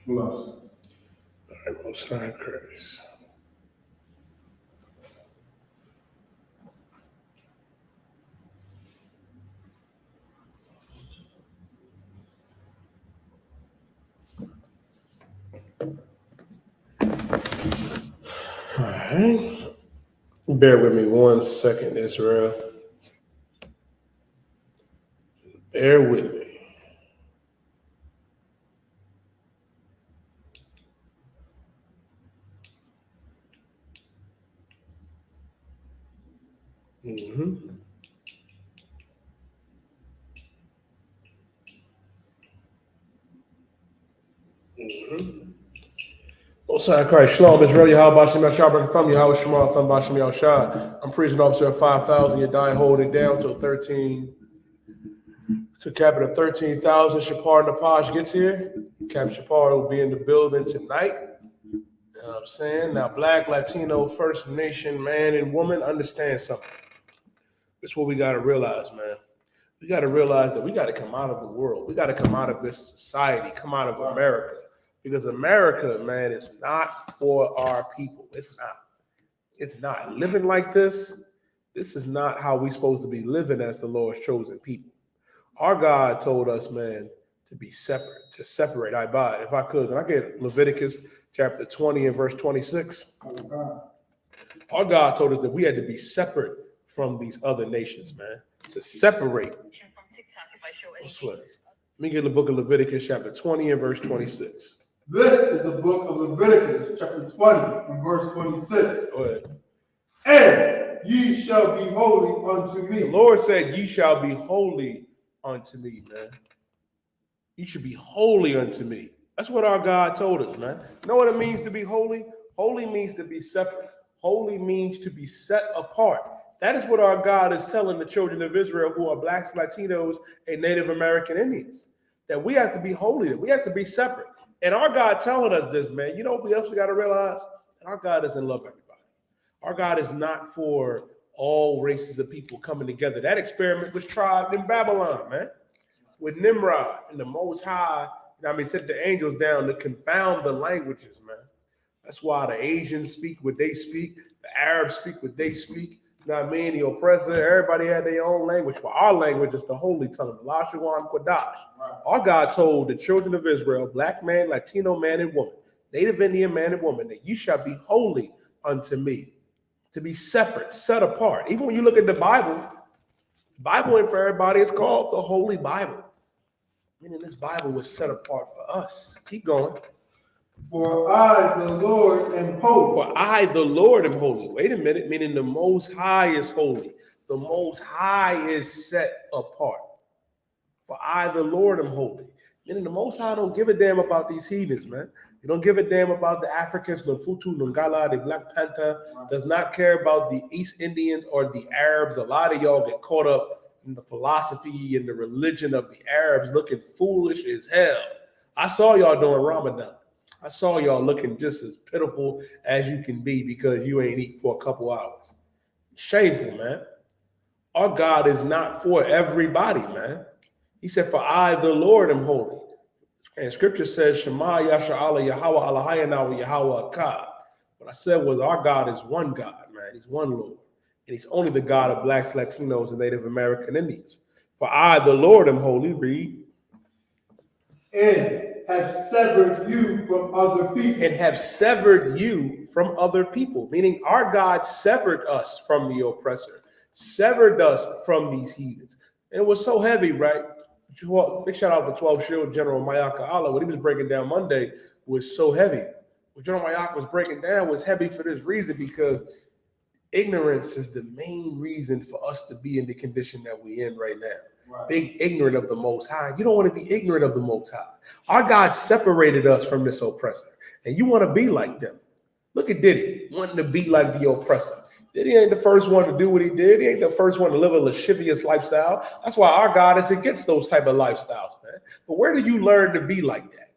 Bless. All right, Most High Christ. All right. Bear with me 1 second, Israel. Bear with me. Most High Christ, Shalom, Israel, Yahweh, Bashem, Yahshua, Thumb, Yahweh, Shema, Thumb, Bashem, Yahshua. I'm prison officer at 5,000. You die holding down till 13. To Captain of 13,000. Shapar Napaj gets here. Captain Shapar will be in the building tonight. You know what I'm saying? Now, Black, Latino, First Nation, man and woman, understand something. This is what we got to realize, man. We got to realize that we got to come out of the world. We got to come out of this society, come out of America. Because America, man, is not for our people. It's not. It's not. Living like this is not how we're supposed to be living as the Lord's chosen people. Our God told us, man, to be separate, to separate. If I could, can I get Leviticus chapter 20 and verse 26? Our God told us that we had to be separate from these other nations, man, to separate. Let me get the book of Leviticus chapter 20 and verse 26. This is the book of Leviticus, chapter 20, and verse 26. Go ahead. And ye shall be holy unto me. The Lord said, ye shall be holy unto me, man. You should be holy unto me. That's what our God told us, man. You know what it means to be holy? Holy means to be separate. Holy means to be set apart. That is what our God is telling the children of Israel, who are Blacks, Latinos, and Native American Indians, that we have to be holy, that we have to be separate. And our God telling us this, man. You know what we also got to realize? Our God doesn't love everybody. Our God is not for all races of people coming together. That experiment was tried in Babylon, man, with Nimrod and the Most High. Set the angels down to confound the languages, man. That's why the Asians speak what they speak, the Arabs speak what they speak. You know what I mean? The oppressor, everybody had their own language. But our language is the holy tongue, the Lashawan Kodash. Right. Our God told the children of Israel, Black man, Latino man and woman, Native Indian man and woman, that you shall be holy unto me, to be separate, set apart. Even when you look at the Bible ain't for everybody. It's called the Holy Bible. Meaning this Bible was set apart for us. Keep going. For I, the Lord, am holy. For I, the Lord, am holy. Wait a minute, meaning the Most High is holy. The Most High is set apart. For I, the Lord, am holy. Meaning the Most High don't give a damn about these heathens, man. He don't give a damn about the Africans, the Futu, Nungala, the Black Panther. Does not care about the East Indians or the Arabs. A lot of y'all get caught up in the philosophy and the religion of the Arabs, looking foolish as hell. I saw y'all during Ramadan. I saw y'all looking just as pitiful as you can be because you ain't eat for a couple hours. Shameful, man. Our God is not for everybody, man. He said, for I, the Lord, am holy. And scripture says, Shema Yasha'Allah Yahweh Allahayana wa Yahweh Akkad. What I said was our God is one God, man. He's one Lord. And he's only the God of Blacks, Latinos, and Native American Indians. For I, the Lord, am holy. Read. And have severed you from other people. And have severed you from other people. Meaning our God severed us from the oppressor. Severed us from these heathens. And it was so heavy, right? Big shout out to 12 Shield General Mayaka Allah. What he was breaking down Monday was so heavy. What General Mayaka was breaking down was heavy for this reason, because ignorance is the main reason for us to be in the condition that we're in right now. Right. Being ignorant of the Most High. You don't want to be ignorant of the Most High. Our God separated us from this oppressor, and you want to be like them. Look at Diddy, wanting to be like the oppressor. Diddy ain't the first one to do what he did. He ain't the first one to live a lascivious lifestyle. That's why our God is against those type of lifestyles, man. But where did you learn to be like that?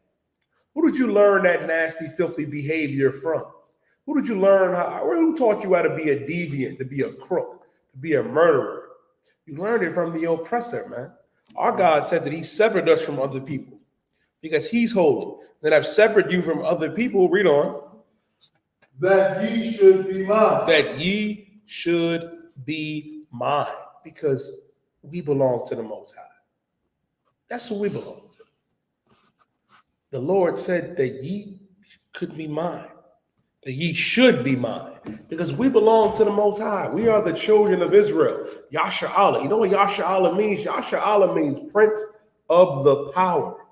Who did you learn that nasty, filthy behavior from? Who did you learn who taught you how to be a deviant, to be a crook, to be a murderer? You learned it from the oppressor, man. Our God said that he severed us from other people. because he's holy. Then I've separated you from other people. Read on. That ye should be mine. That ye should be mine, because we belong to the Most High. That's who we belong to. The Lord said that ye could be mine, that ye should be mine, because we belong to the Most High. We are the children of Israel. Yasha Allah. You know what Yasha Allah means? Yasha Allah means Prince of the Power.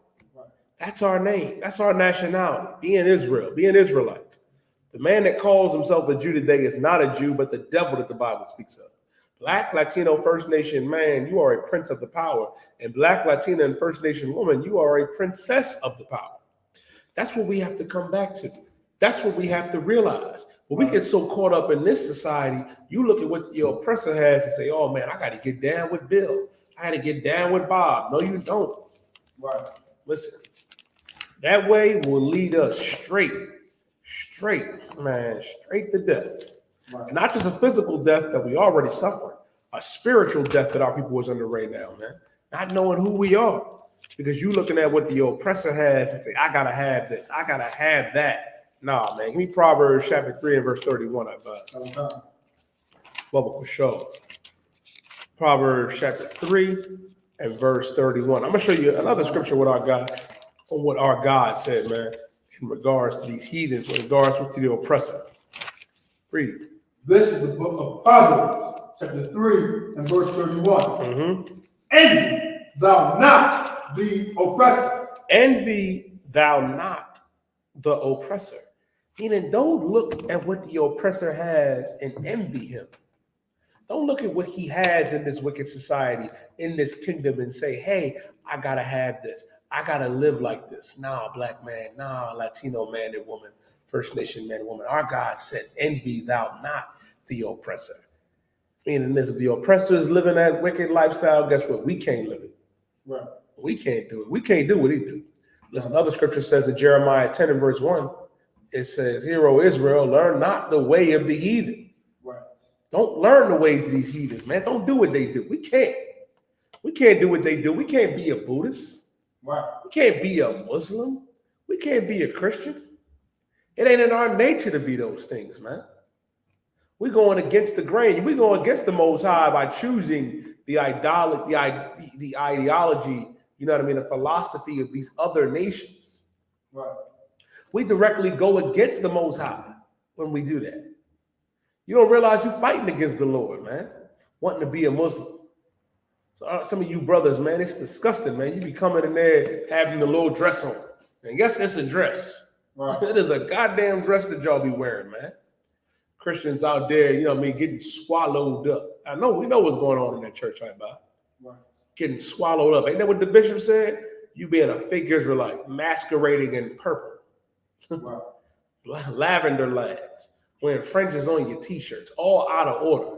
That's our name. That's our nationality. Being Israel, being Israelites. The man that calls himself a Jew today is not a Jew, but the devil that the Bible speaks of. Black, Latino, First Nation man, you are a prince of the power. And Black, Latina, and First Nation woman, you are a princess of the power. That's what we have to come back to. That's what we have to realize. When we get so caught up in this society, you look at what your oppressor has and say, oh man, I got to get down with Bill. I got to get down with Bob. No, you don't. Right. Listen, that way will lead us straight to death. Right. And not just a physical death that we already suffer, a spiritual death that our people is under right now, man. Not knowing who we are. Because you looking at what the oppressor has and say, I gotta have this, I gotta have that. Nah, man. Give me Proverbs chapter 3 and verse 31. Bubba for sure. Proverbs chapter 3 and verse 31. I'm gonna show you another scripture with our God, on what our God said, man, in regards to these heathens, in regards to the oppressor. Read. This is the book of Proverbs, chapter 3 and verse 31. Envy thou not the oppressor. Envy thou not the oppressor. Meaning, don't look at what the oppressor has and envy him. Don't look at what he has in this wicked society, in this kingdom, and say, hey, I gotta have this. I gotta live like this. Nah, Black man, nah, Latino man and woman, First Nation man and woman. Our God said, envy thou not the oppressor. Meaning this, if the oppressor is living that wicked lifestyle, guess what? We can't live it. Right. We can't do it. We can't do what he do. Listen, other scripture says in Jeremiah 10 and verse 1, it says, hear, O Israel, learn not the way of the heathen. Right. Don't learn the ways of these heathens, man. Don't do what they do. We can't. We can't do what they do. We can't be a Buddhist. Right. We can't be a Muslim. We can't be a Christian. It ain't in our nature to be those things, man. We're going against the grain. We're going against the Most High by choosing the ideology, you know what I mean, the philosophy of these other nations. Right. We directly go against the Most High when we do that. You don't realize you're fighting against the Lord, man, wanting to be a Muslim. So some of you brothers, man, it's disgusting, man. You be coming in there having the little dress on. And yes, it's a dress. Right. It is a goddamn dress that y'all be wearing, man. Christians out there, you know what I mean, getting swallowed up. I know, we know what's going on in that church, right, Bob? Right. Getting swallowed up. Ain't that what the bishop said? You being a fake Israelite, masquerading in purple. Right. Lavender lads, wearing fringes on your t-shirts, all out of order.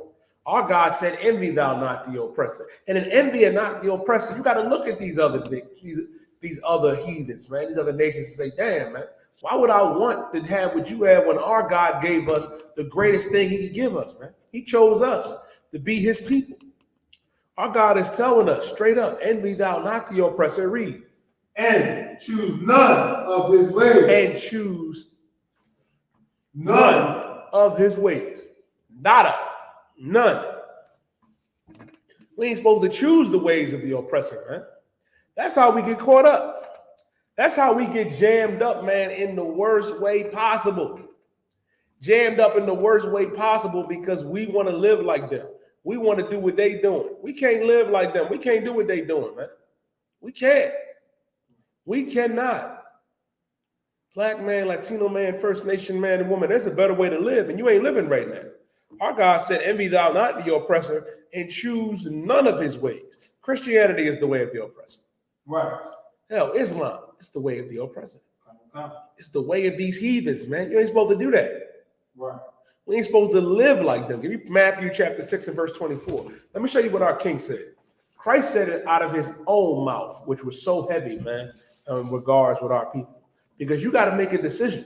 Our God said, envy thou not the oppressor. And in envy and not the oppressor, you got to look at these other heathens, man, these other nations, and say, damn, man, why would I want to have what you have when our God gave us the greatest thing he could give us, man? He chose us to be his people. Our God is telling us straight up, envy thou not the oppressor. Read. And choose none of his ways. And choose none of his ways. Nada. None. We ain't supposed to choose the ways of the oppressor, man. That's how we get caught up. That's how we get jammed up, man, in the worst way possible. Jammed up in the worst way possible because we want to live like them. We want to do what they doing. We can't live like them. We can't do what they doing, man. We can't. We cannot. Black man, Latino man, First Nation man and woman, that's a better way to live, and you ain't living right now. Our God said, envy thou not the oppressor and choose none of his ways. Christianity is the way of the oppressor. Right. Hell, Islam is the way of the oppressor. It's the way of these heathens, man. You ain't supposed to do that. Right. We ain't supposed to live like them. Give me Matthew chapter 6 and verse 24. Let me show you what our King said. Christ said it out of his own mouth, which was so heavy, man, in regards with our people. Because you got to make a decision.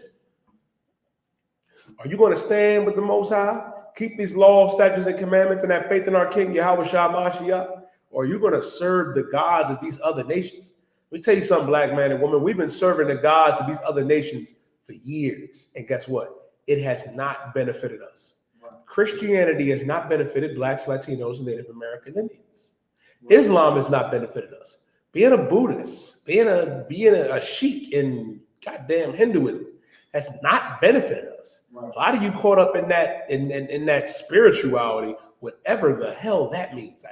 Are you going to stand with the Most High, keep these laws, statutes, and commandments, and have faith in our King, Yahweh Shah Mashiach? Or are you going to serve the gods of these other nations? Let me tell you something, black man and woman. We've been serving the gods of these other nations for years. And guess what? It has not benefited us. Right. Christianity has not benefited blacks, Latinos, and Native American Indians. Right. Islam has not benefited us. Being a Buddhist, being a Sheik in goddamn Hinduism has not benefited us. Right. A lot of you caught up in that in that spirituality, whatever the hell that means.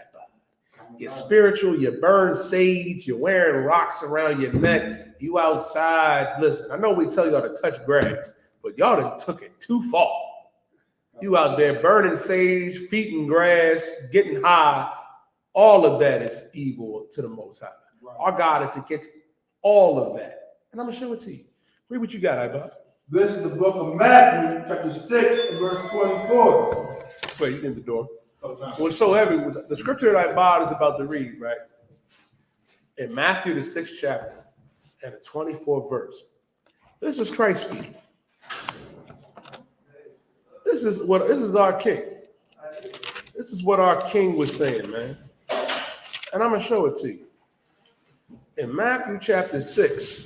You're spiritual, you burn sage, you're wearing rocks around your neck, you outside. Listen, I know we tell y'all to touch grass, but y'all done took it too far. You out there burning sage, feeding grass, getting high. All of that is evil to the Most High. Right. Our God is against all of that. And I'm going to show it to you. Read what you got, I-Bob. This is the book of Matthew, chapter 6, and verse 24. Wait, you in the door. Well, it's so heavy. The scripture that I bought is about to read, right? In Matthew, the 6th chapter, and the 24th verse. This is Christ speaking. This is our King. This is what our King was saying, man. And I'm going to show it to you. In Matthew chapter 6,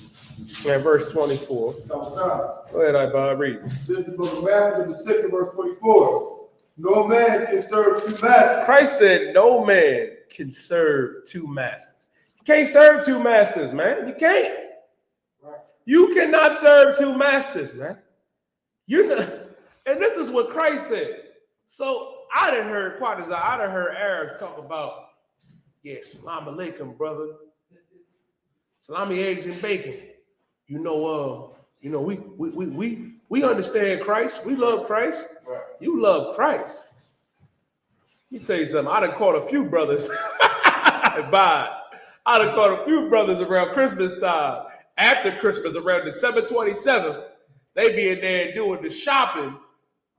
and verse 24. Go ahead, I-Bob, read. This is the book of Matthew, chapter 6, and verse 24. No man can serve two masters. Christ said no man can serve two masters. You can't serve two masters, man. You can't. Right. You cannot serve two masters, man. You're not. And this is what Christ said. So I done heard Arabs talk about, yeah, salam alaikum, brother. Salami, eggs, and bacon. We understand Christ. We love Christ. Right. You love Christ. Let me tell you something. I done caught a few brothers. I done caught a few brothers around Christmas time. After Christmas, around December 27th, they be in there doing the shopping.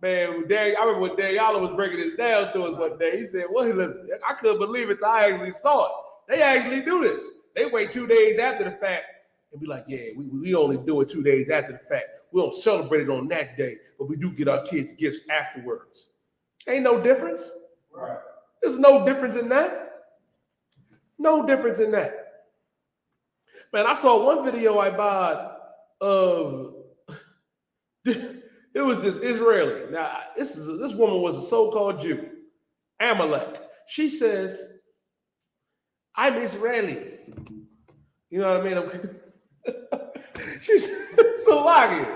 Man, I remember when Daniela was breaking this down to us one day. He said, well, listen, I couldn't believe it until I actually saw it. They actually do this. They wait 2 days after the fact and be like, yeah, we only do it 2 days after the fact. We don't celebrate it on that day, but we do get our kids gifts afterwards. Ain't no difference. Right. There's no difference in that. No difference in that. Man, I saw one video I bought of, it was this Israeli. Now, this woman was a so-called Jew, Amalek. She says, I'm Israeli. You know what I mean? She's so lucky.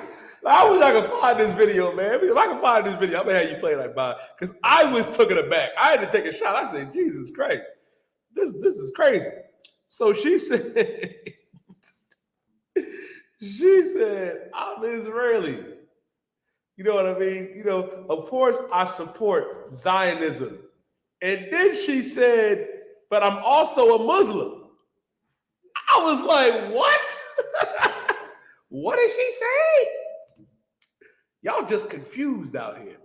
I wish I could find this video, man. If I can find this video, I'm gonna have you play like Bob. Because I was taken aback. I had to take a shot. I said, Jesus Christ. This is crazy. So she said, I'm Israeli. You know what I mean? You know, of course I support Zionism. And then she said, but I'm also a Muslim. I was like, what? What did she say? Y'all just confused out here, man.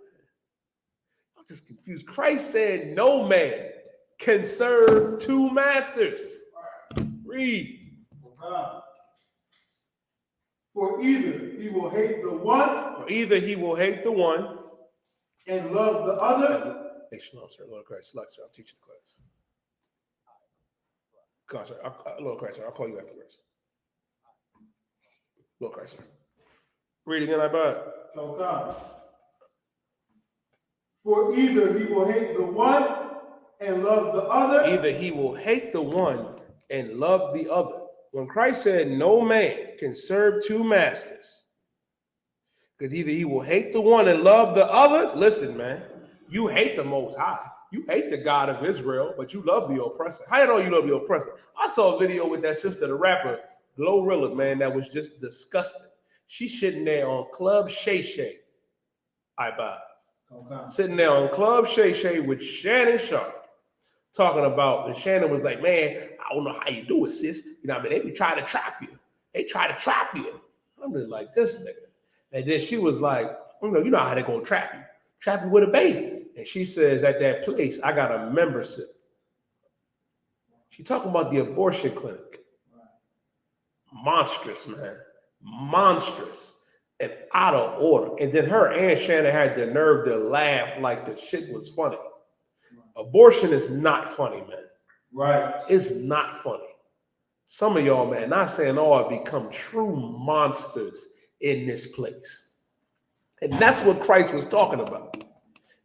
Y'all just confused. Christ said no man can serve two masters. Read. For either he will hate the one, and love the other. Hey, shalom, sir. Lord Christ, select, sir. I'm teaching the class. God, sir. Lord Christ, sir. I'll call you afterwards. Lord Christ, sir. Read again, I buy it. Okay. For either he will hate the one and love the other. Either he will hate the one and love the other. When Christ said no man can serve two masters, because either he will hate the one and love the other. Listen, man, you hate the Most High. You hate the God of Israel, but you love the oppressor. How you know you love the oppressor? I saw a video with that sister, the rapper, Glorilla, man, that was just disgusting. She's sitting there on Club Shay Shay. I buy. Okay. Sitting there on Club Shay Shay with Shannon Sharp, talking about, and Shannon was like, man, I don't know how you do it, sis. You know what I mean? They be trying to trap you. They try to trap you. I'm just like, this nigga. And then she was like, you know how they gonna trap you. Trap you with a baby. And she says, at that place, I got a membership. She talking about the abortion clinic. Monstrous, man. Monstrous. And out of order. And then her and Shannon had the nerve to laugh like the shit was funny. Abortion is not funny, man. Right. It's not funny. Some of y'all, man, not saying all, have become true monsters in this place. And that's what Christ was talking about.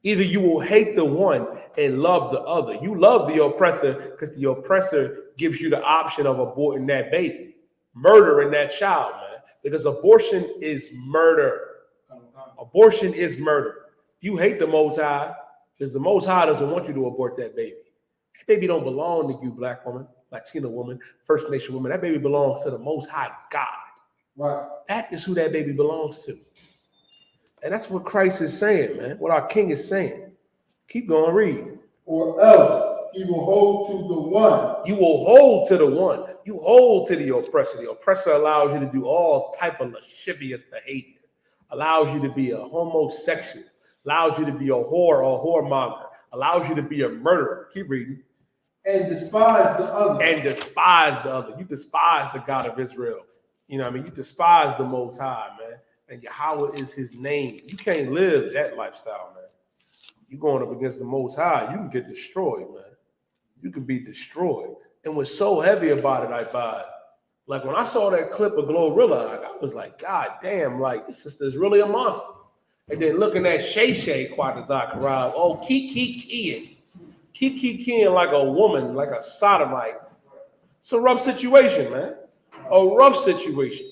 Either you will hate the one and love the other. You love the oppressor because the oppressor gives you the option of aborting that baby, murdering that child, man. Because abortion is murder. Abortion is murder. You hate the Most High because the Most High doesn't want you to abort that baby. That baby don't belong to you, black woman, Latina woman, First Nation woman. That baby belongs to the Most High God. Right. That is who that baby belongs to. And that's what Christ is saying, man. What our King is saying. Keep going, read. Or else he will hold to the one. You will hold to the one. You hold to the oppressor. The oppressor allows you to do all type of lascivious behavior. Allows you to be a homosexual. Allows you to be a whore or a whoremonger. Allows you to be a murderer. Keep reading. And despise the other. And despise the other. You despise the God of Israel. You know what I mean? You despise the Most High, man. And Yahweh is his name. You can't live that lifestyle, man. You going up against the Most High, you can get destroyed, man. You can be destroyed. And what's so heavy about it, I like when I saw that clip of Glorilla, I was like, God damn, like this sister's really a monster. And then looking at Shay Shay Quatazakarai, oh, Kikiing like a woman, like a sodomite. It's a rough situation, man. A rough situation.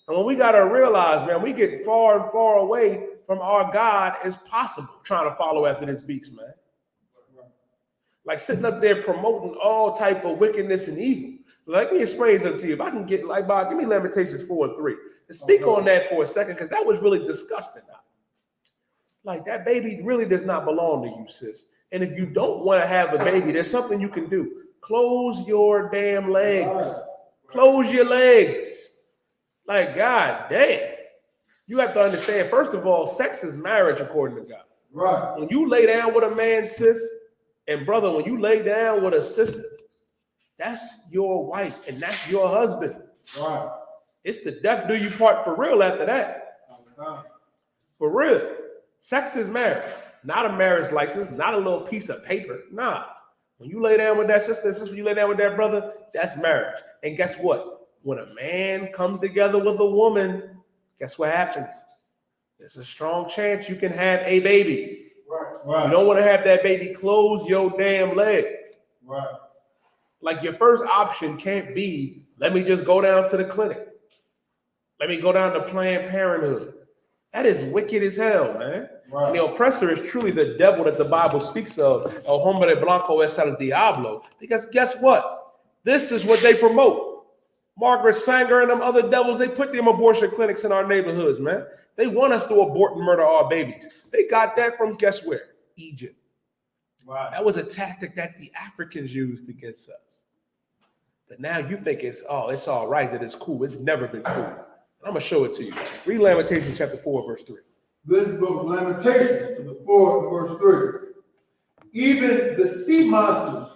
And when we got to realize, man, we get far and far away from our God as possible trying to follow after this beast, man. Like sitting up there promoting all type of wickedness and evil. Let me explain something to you. If I can get, like, Bob, give me Lamentations 4 and 3. And speak on that for a second, because that was really disgusting. Like, that baby really does not belong to you, sis. And if you don't want to have a baby, there's something you can do. Close your damn legs. Close your legs. Like, God damn. You have to understand, first of all, sex is marriage according to God. Right. When you lay down with a man, sis, and brother, when you lay down with a sister, that's your wife and that's your husband. Right. It's the death do you part for real after that. For real. Sex is marriage. Not a marriage license, not a little piece of paper. Nah. When you lay down with that sister, when you lay down with that brother, that's marriage. And guess what? When a man comes together with a woman, guess what happens? There's a strong chance you can have a baby. Right. You don't want to have that baby. Close your damn legs. Right. Like your first option can't be, let me just go down to the clinic. Let me go down to Planned Parenthood. That is wicked as hell, man. Right. And the oppressor is truly the devil that the Bible speaks of, El Hombre Blanco es el Diablo. Because guess what? This is what they promote. Margaret Sanger and them other devils, they put them abortion clinics in our neighborhoods, man. They want us to abort and murder our babies. They got that from guess where? Egypt. Wow. That was a tactic that the Africans used against us. But now you think it's all right, that it's cool. It's never been cool. I'm going to show it to you. Read Lamentations chapter 4, verse 3. This is book of Lamentations, chapter 4, verse 3. Even the sea monsters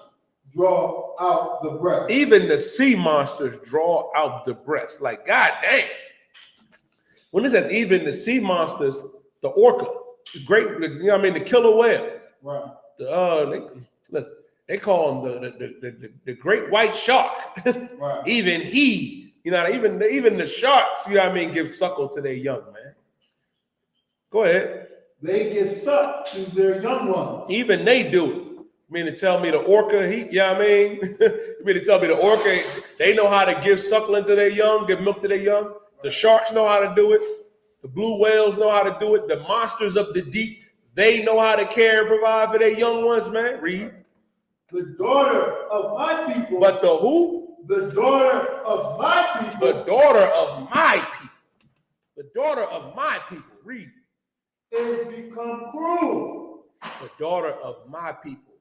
draw out the breath. Even the sea monsters draw out the breath. Like, God damn. When it says even the sea monsters, the orca, the great, you know what I mean, the killer whale. Right. They call him the great white shark. Right. Even he, you know, even the sharks, you know what I mean, give suckle to their young, man. Go ahead. They give suck to their young ones. Even they do it. You mean to tell me the orca, you know what I mean? You mean to tell me the orca, they know how to give suckling to their young, give milk to their young? The sharks know how to do it. The blue whales know how to do it. The monsters of the deep, they know how to care and provide for their young ones, man. Read. The daughter of my people. But the who? The daughter of my people. The daughter of my people. The daughter of my people. Read. Is become cruel. The daughter of my people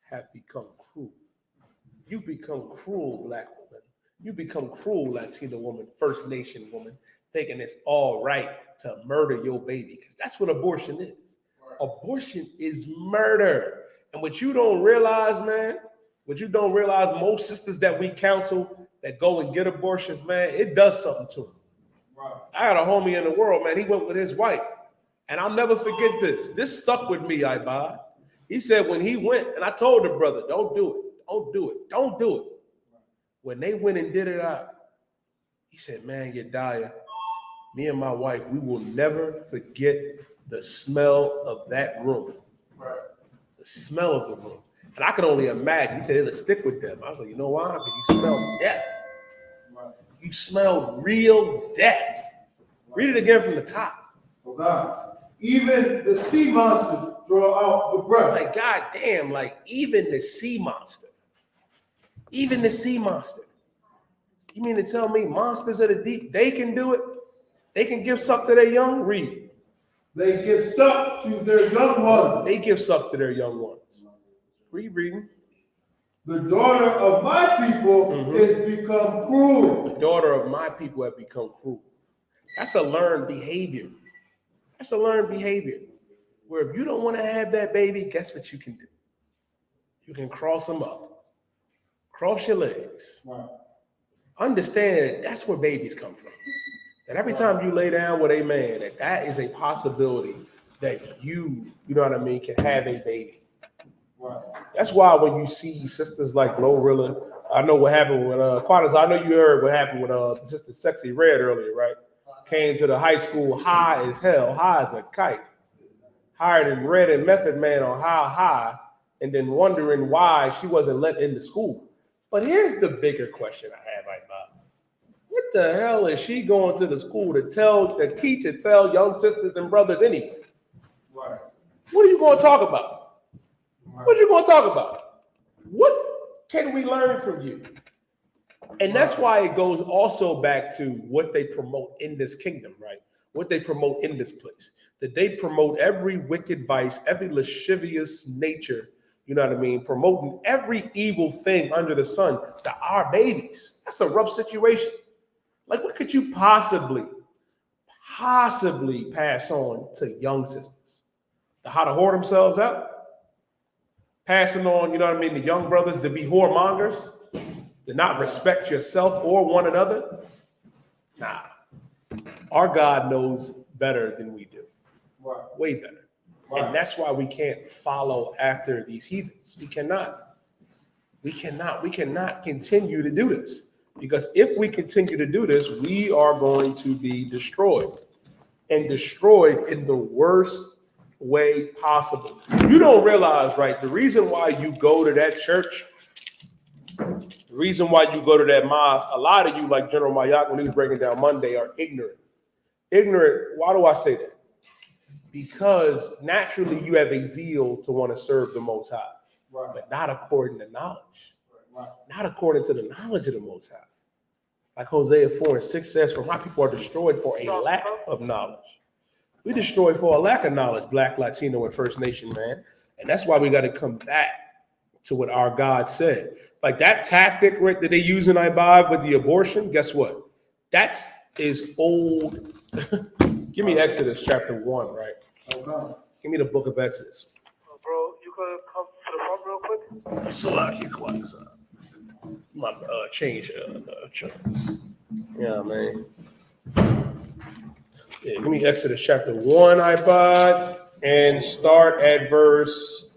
have become cruel. You become cruel, black woman. You become cruel, Latina woman, First Nation woman, thinking it's all right to murder your baby, because that's what abortion is. Right. Abortion is murder. And what you don't realize, man, most sisters that we counsel that go and get abortions, man, it does something to them. Right. I got a homie in the world, man. He went with his wife. And I'll never forget this. This stuck with me, I. He said when he went, and I told the brother, don't do it. Don't do it. Don't do it. When they went and did it out, he said, man, Yediah, me and my wife, we will never forget the smell of that room. Right. The smell of the room. And I could only imagine. He said it'll stick with them. I was like, you know why? Because you smell death. Right. You smell real death. Right. Read it again from the top. Oh God. Even the sea monsters draw out the breath. Like, God damn, like even the sea monster. Even the sea monster. You mean to tell me monsters of the deep, they can do it? They can give suck to their young? Read. They give suck to their young ones. They give suck to their young ones. Read reading. The daughter of my people is become cruel. The daughter of my people have become cruel. That's a learned behavior. That's a learned behavior. Where if you don't want to have that baby, guess what you can do? You can cross them up. Cross your legs. Wow. Understand that's where babies come from. That every time you lay down with a man, that is a possibility that you know what I mean, can have a baby. Right. That's why when you see sisters like Glorilla, I know what happened with Quadas. I know you heard what happened with Sister Sexy Red earlier, right? Came to the high school high as hell, high as a kite, higher than Red and Method Man on how high, and then wondering why she wasn't let into school. But here's the bigger question I have right now. What the hell is she going to the school to tell the teacher, tell young sisters and brothers anyway? Right. What are you going to talk about? Right. What are you going to talk about? What can we learn from you? And that's why it goes also back to what they promote in this kingdom, right? What they promote in this place. That they promote every wicked vice, every lascivious nature, you know what I mean? Promoting every evil thing under the sun to our babies. That's a rough situation. Like, what could you possibly pass on to young sisters? How to whore themselves out? Passing on, you know what I mean, the young brothers to be whoremongers? To not respect yourself or one another? Nah. Our God knows better than we do. Right. Way better. Right. And that's why we can't follow after these heathens. We cannot continue to do this. Because if we continue to do this, we are going to be destroyed. And destroyed in the worst way possible. You don't realize, right, the reason why you go to that church, the reason why you go to that mosque, a lot of you, like General Mayak, when he was breaking down Monday, are ignorant. Ignorant, why do I say that? Because naturally you have a zeal to want to serve the Most High, right, but not according to knowledge, right, not according to the knowledge of the Most High. Like Hosea 4:6 says, for my people are destroyed for a lack of knowledge. We destroyed for a lack of knowledge, Black, Latino, and First Nation, man. And that's why we got to come back to what our God said. Like that tactic, right, that they use in I.S.U.P.K with the abortion, guess what? That is old. Give me Exodus chapter 1, right? Okay. Give me the book of Exodus. Bro, you could come to the front real quick? Salaki Kwanzaa. My change chunks. Yeah, man. Yeah, give me Exodus chapter 1, iPod, and start at verse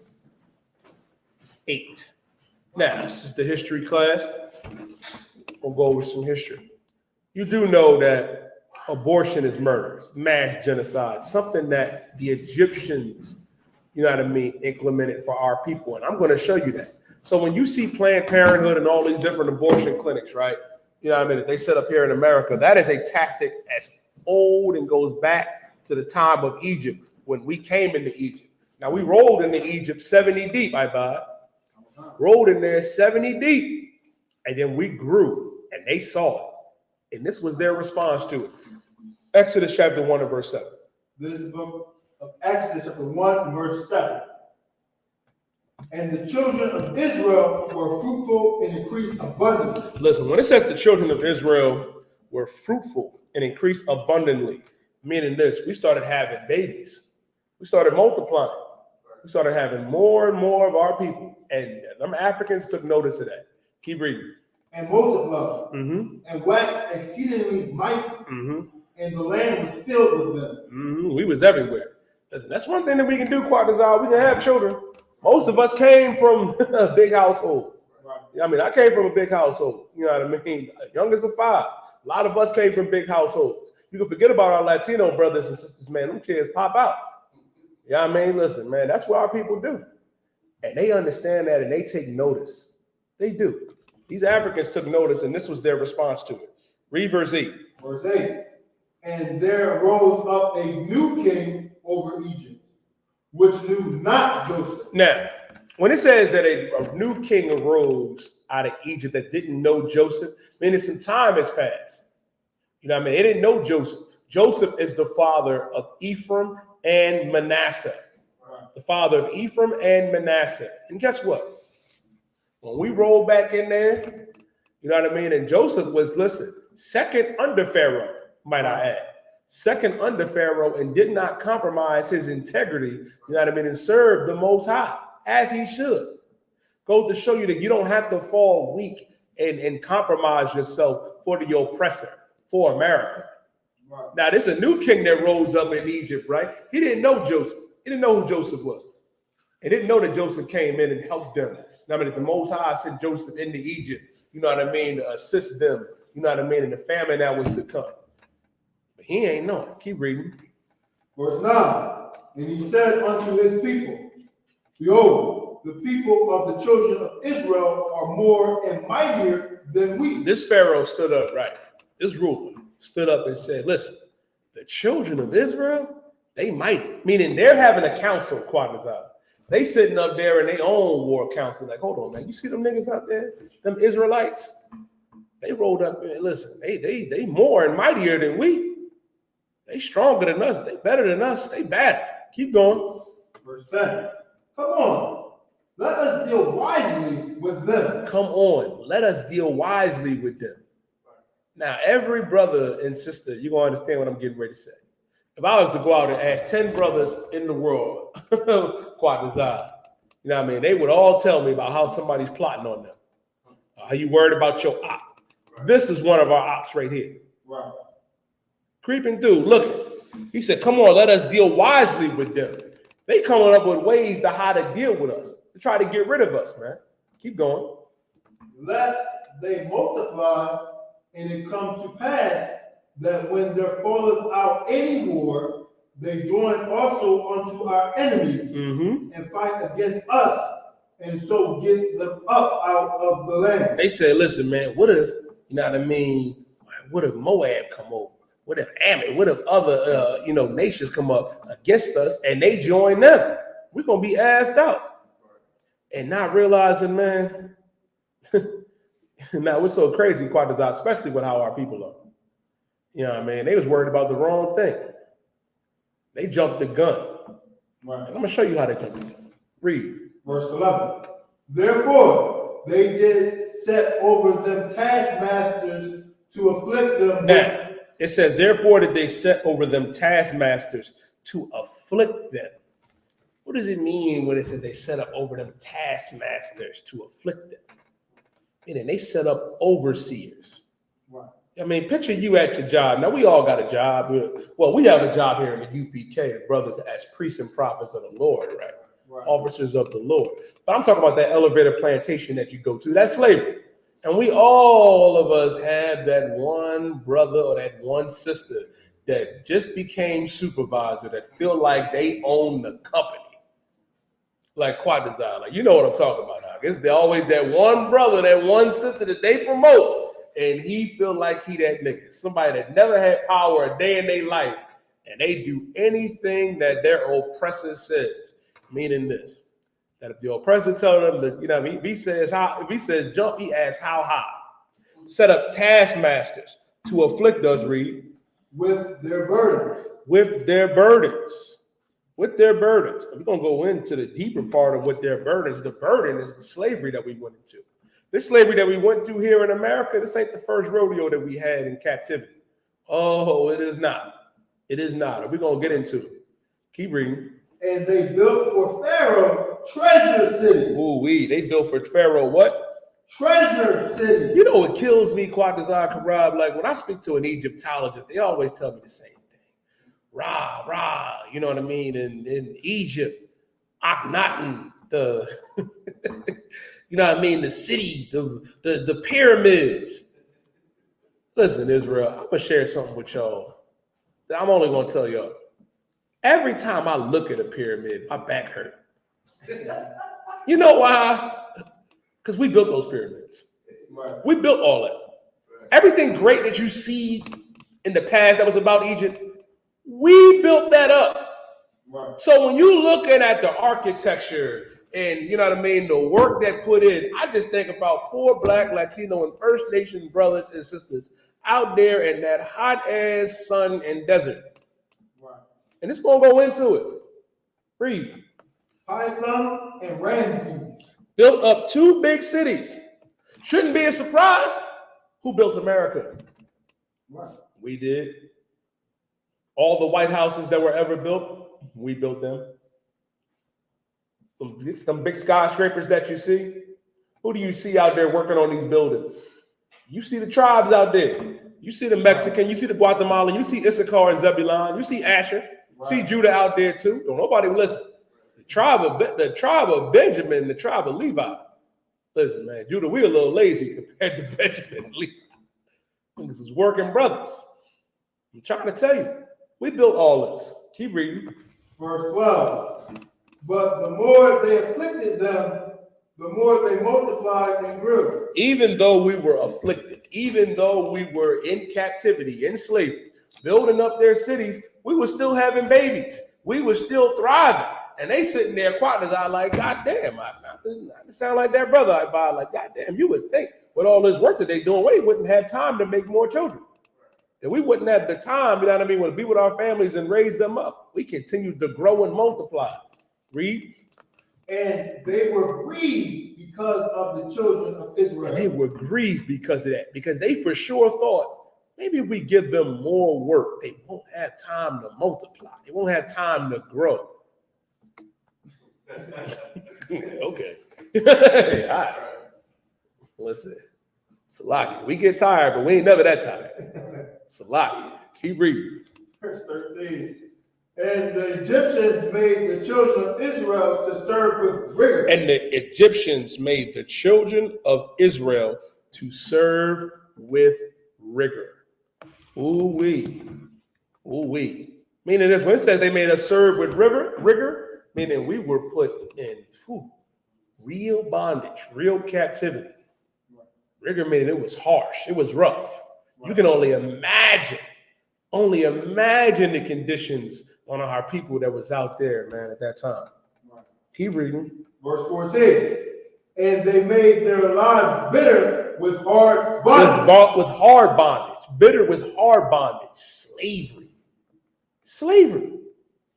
8. Now, this is the history class. We'll go over some history. You do know that abortion is murder, it's mass genocide, something that the Egyptians, you know what I mean, implemented for our people. And I'm going to show you that. So when you see Planned Parenthood and all these different abortion clinics, right, you know what I mean, that they set up here in America, that is a tactic as old and goes back to the time of Egypt when we came into Egypt. Now we rolled into Egypt 70 deep, I buy. Rolled in there 70 deep, and then we grew, and they saw it. And this was their response to it. Exodus chapter 1 and verse 7. This is the book of Exodus chapter 1 and verse 7. And the children of Israel were fruitful and increased abundantly. Listen, when it says the children of Israel were fruitful and increased abundantly, meaning this, we started having babies. We started multiplying. We started having more and more of our people. And them Africans took notice of that. Keep reading. And multiplied, and waxed exceedingly mighty, and the land was filled with them. We was everywhere. Listen, that's one thing that we can do, Quattazar. We can have children. Most of us came from big households. Right. I mean, I came from a big household. You know what I mean? Youngest of 5. A lot of us came from big households. You can forget about our Latino brothers and sisters, man. Them kids pop out. You know what I mean? Listen, man, that's what our people do. And they understand that and they take notice. They do. These Africans took notice and this was their response to it. Read verse 8. Verse 8. And there rose up a new king over Egypt, which knew not Joseph. Now, when it says that a new king arose out of Egypt that didn't know Joseph, meaning some time has passed. You know what I mean? They didn't know Joseph. Joseph is the father of Ephraim and Manasseh. Right. The father of Ephraim and Manasseh. And guess what? When we roll back in there, you know what I mean? And Joseph was, listen, second under Pharaoh, might I add. Second under Pharaoh, and did not compromise his integrity, you know what I mean, and served the Most High as he should. Go to show you that you don't have to fall weak and compromise yourself for the oppressor, for America. Right. Now, there's a new king that rose up in Egypt, right? He didn't know Joseph. He didn't know who Joseph was. He didn't know that Joseph came in and helped them. You know what I mean? The Most High sent Joseph into Egypt, you know what I mean, to assist them, you know what I mean, in the famine that was to come. But he ain't know it. Keep reading. Verse 9. And he said unto his people, behold, the people of the children of Israel are more and mightier than we. This Pharaoh stood up, right? This ruler stood up and said, listen, the children of Israel, they mighty. Meaning they're having a council, Quadazar. They sitting up there in their own war council, like, hold on, man, you see them niggas out there? Them Israelites? They rolled up and listen, they more and mightier than we. They stronger than us. They better than us. They better. Keep going. Verse 10. Come on. Let us deal wisely with them. Come on. Let us deal wisely with them. Now, every brother and sister, you're going to understand what I'm getting ready to say. If I was to go out and ask 10 brothers in the world, Quadazar, you know what I mean? They would all tell me about how somebody's plotting on them. Are you worried about your op? Right. This is one of our ops right here. Right. Creeping through, look. He said, come on, let us deal wisely with them. They coming up with ways to how to deal with us, to try to get rid of us, man. Keep going. Lest they multiply, and it come to pass that when there falleth out any war, they join also unto our enemies and fight against us, and so get them up out of the land. They said, listen, man, what if, you know what I mean, what if Moab come over? What if Ammon? What if other, nations come up against us and they join them? We're going to be assed out. And not realizing, man, now what's so crazy, Quadazar, especially with how our people are. You know what I mean? They was worried about the wrong thing. They jumped the gun. Right. And I'm going to show you how they jumped the gun. Read. Verse 11. Therefore, they did set over them taskmasters to afflict them. Now, it says, therefore did they set over them taskmasters to afflict them. What does it mean when it says they set up over them taskmasters to afflict them? Meaning they set up overseers. Right. I mean, picture you at your job. Now, we all got a job. Well, we have a job here in the UPK, the brothers as priests and prophets of the Lord, right? Right. Officers of the Lord. But I'm talking about that elevator plantation that you go to. That's slavery. And we, all of us, have that one brother or that one sister that just became supervisor that feel like they own the company. Like Quadazar, like you know what I'm talking about. It's always that one brother, that one sister that they promote, and he feel like he that nigga. Somebody that never had power a day in their life, and they do anything that their oppressor says. Meaning this, that if the oppressor tell them that, you know, if he says jump, he asks how high. Set up taskmasters to afflict us, read. With their burdens. With their burdens. With their burdens. And we're going to go into the deeper part of what their burdens. The burden is the slavery that we went into. This slavery that we went through here in America, this ain't the first rodeo that we had in captivity. Oh, it is not. It is not. We're going to get into it. Keep reading. And they built for Pharaoh treasure cities. Ooh-wee. They built for Pharaoh what? Treasure cities. You know what kills me, Quadazar Karab? Like when I speak to an Egyptologist, they always tell me the same thing. Rah, rah, you know what I mean? In Egypt, Akhenaten, the, You know what I mean? The city, the pyramids. Listen, Israel, I'm gonna share something with y'all. I'm only gonna tell y'all. Every time I look at a pyramid, my back hurt. You know why? Because we built those pyramids. Right. We built all that. Right. Everything great that you see in the past that was about Egypt, we built that up. Right. So when you looking at the architecture and you know what I mean, the work that put in, I just think about poor Black, Latino, and First Nation brothers and sisters out there in that hot ass sun and desert. Right. And it's gonna go into it. Read. Python and Ramses built up 2 big cities. Shouldn't be a surprise. Who built America? Right. We did. All the White Houses that were ever built, we built them. Some big skyscrapers that you see, who do you see out there working on these buildings? You see the tribes out there. You see the Mexican, you see the Guatemalan, you see Issachar and Zebulon, you see Asher, right. See Judah out there too. Don't nobody listen. The tribe of Benjamin, the tribe of Levi. Listen, man, Judah, we a little lazy compared to Benjamin and Levi. This is working brothers. I'm trying to tell you, we built all this. Keep reading. Verse 12. But the more they afflicted them, the more they multiplied and grew. Even though we were afflicted, even though we were in captivity, in slavery, building up their cities, we were still having babies. We were still thriving. And they sitting there quiet as I like, God damn, I sound like that brother I buy. Like, God damn, you would think with all this work that they doing, we wouldn't have time to make more children. And we wouldn't have the time, you know what I mean, to be with our families and raise them up. We continued to grow and multiply. Read. And they were grieved because of the children of Israel. And they were grieved because of that, because they for sure thought, maybe if we give them more work, they won't have time to multiply. They won't have time to grow. Okay. All right. Listen, Salaki, we get tired, but we ain't never that tired. Salaki, keep reading. Verse 13. And the Egyptians made the children of Israel to serve with rigor. And the Egyptians made the children of Israel to serve with rigor. Ooh-wee. Ooh-wee. Meaning this, when it says they made us serve with rigor, meaning we were put in real bondage, real captivity. Right. Rigor meaning it was harsh, it was rough. Right. You can only imagine the conditions on our people that was out there, man, at that time. Right. Keep reading. Verse 14. And they made their lives bitter with hard bondage. With hard bondage. Bitter with hard bondage. Slavery.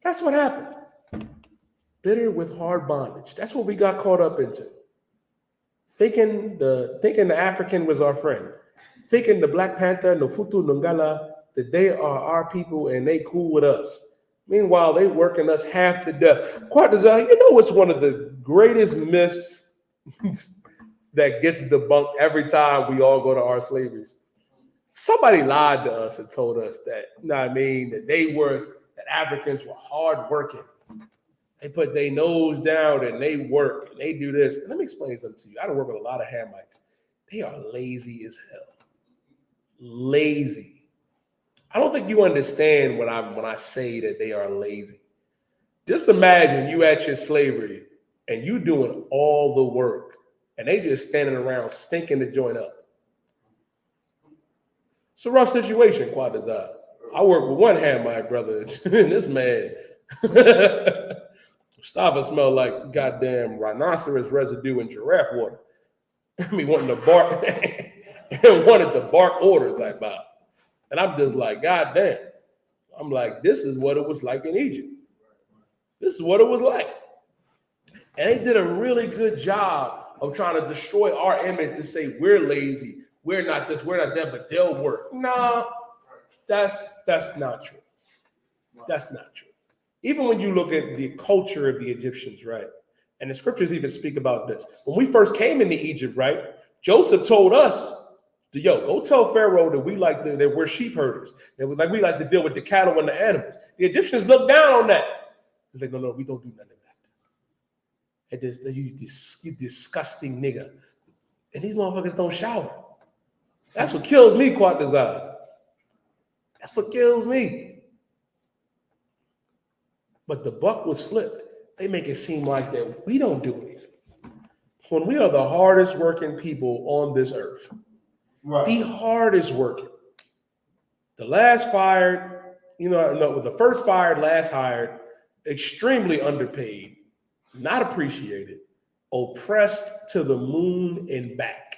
That's what happened. Bitter with hard bondage. That's what we got caught up into. Thinking the African was our friend. Thinking the Black Panther, Nofutu Nungala, that they are our people and they cool with us. Meanwhile, they working us half to death. Quatazal, you know what's one of the greatest myths that gets debunked every time we all go to our slaveries? Somebody lied to us and told us that, you know what I mean, that Africans were hard working. They put their nose down and they work and they do this. And let me explain something to you. I don't work with a lot of Hamites. They are lazy as hell. Lazy. I don't think you understand when I say that they are lazy. Just imagine you at your slavery and you doing all the work and they just standing around stinking the joint up. It's a rough situation, Quadazar. I work with one Hamite brother, and this man, Mustafa smelled like goddamn rhinoceros residue and giraffe water. I mean, wanted to bark orders like that. And I'm just like, God damn. I'm like, this is what it was like in Egypt. This is what it was like. And they did a really good job of trying to destroy our image to say we're lazy, we're not this, we're not that, but they'll work. No, that's not true. That's not true. Even when you look at the culture of the Egyptians, right? And the scriptures even speak about this. When we first came into Egypt, right? Joseph told us, go tell Pharaoh that that we're sheep herders. That we like to deal with the cattle and the animals. The Egyptians looked down on that. He's like, no, we don't do none of that. at this, you disgusting nigga. And these motherfuckers don't shower. That's what kills me, Quad Design. That's what kills me. But the buck was flipped. They make it seem like that we don't do anything. When we are the hardest working people on this earth, the hardest working. The last fired, the first fired, last hired, extremely underpaid, not appreciated, oppressed to the moon and back.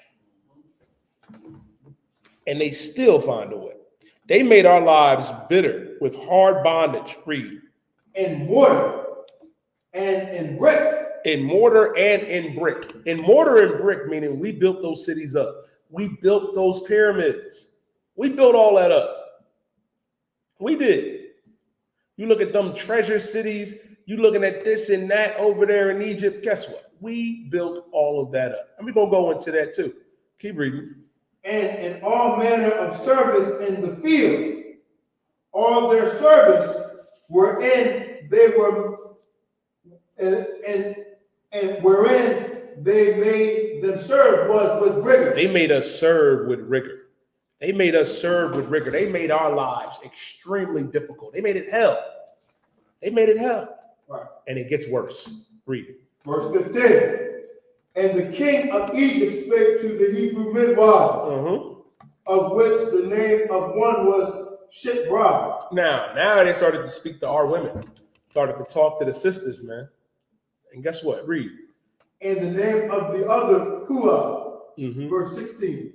And they still find a way. They made our lives bitter with hard bondage. Read. In mortar and in brick. In mortar and in brick. In mortar and brick, meaning we built those cities up. We built those pyramids. We built all that up. We did. You look at them treasure cities, you looking at this and that over there in Egypt, guess what? We built all of that up. And we're going to go into that too. Keep reading. And in all manner of service in the field, all their service wherein they were, and wherein they made them serve was with rigor. They made us serve with rigor. They made us serve with rigor. They made our lives extremely difficult. They made it hell. They made it hell. Right. And it gets worse. Read. Verse 15. And the king of Egypt spake to the Hebrew midwives, of which the name of one was Shipra. Now they started to speak to our women. Started to talk to the sisters, man. And guess what? Read. And the name of the other, Hua. Verse 16.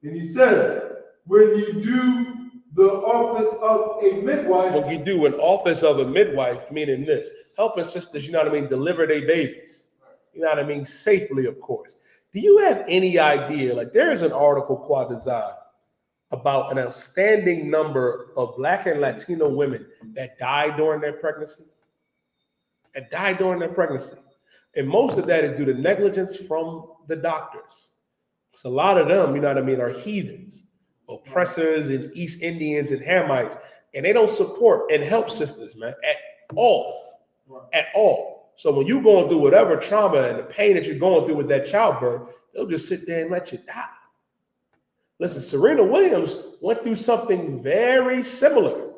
And he said, when you do the office of a midwife. When you do an office of a midwife, meaning this, helping sisters, you know what I mean, deliver their babies. You know what I mean? Safely, of course. Do you have any idea? Like, there is an article, Quad Design, about an outstanding number of Black and Latino women that died during their pregnancy. And most of that is due to negligence from the doctors. So a lot of them, you know what I mean, are heathens, oppressors and East Indians and Hamites, and they don't support and help sisters, man, at all. At all. So when you're going through whatever trauma and the pain that you're going through with that childbirth, they'll just sit there and let you die. Listen, Serena Williams went through something very similar,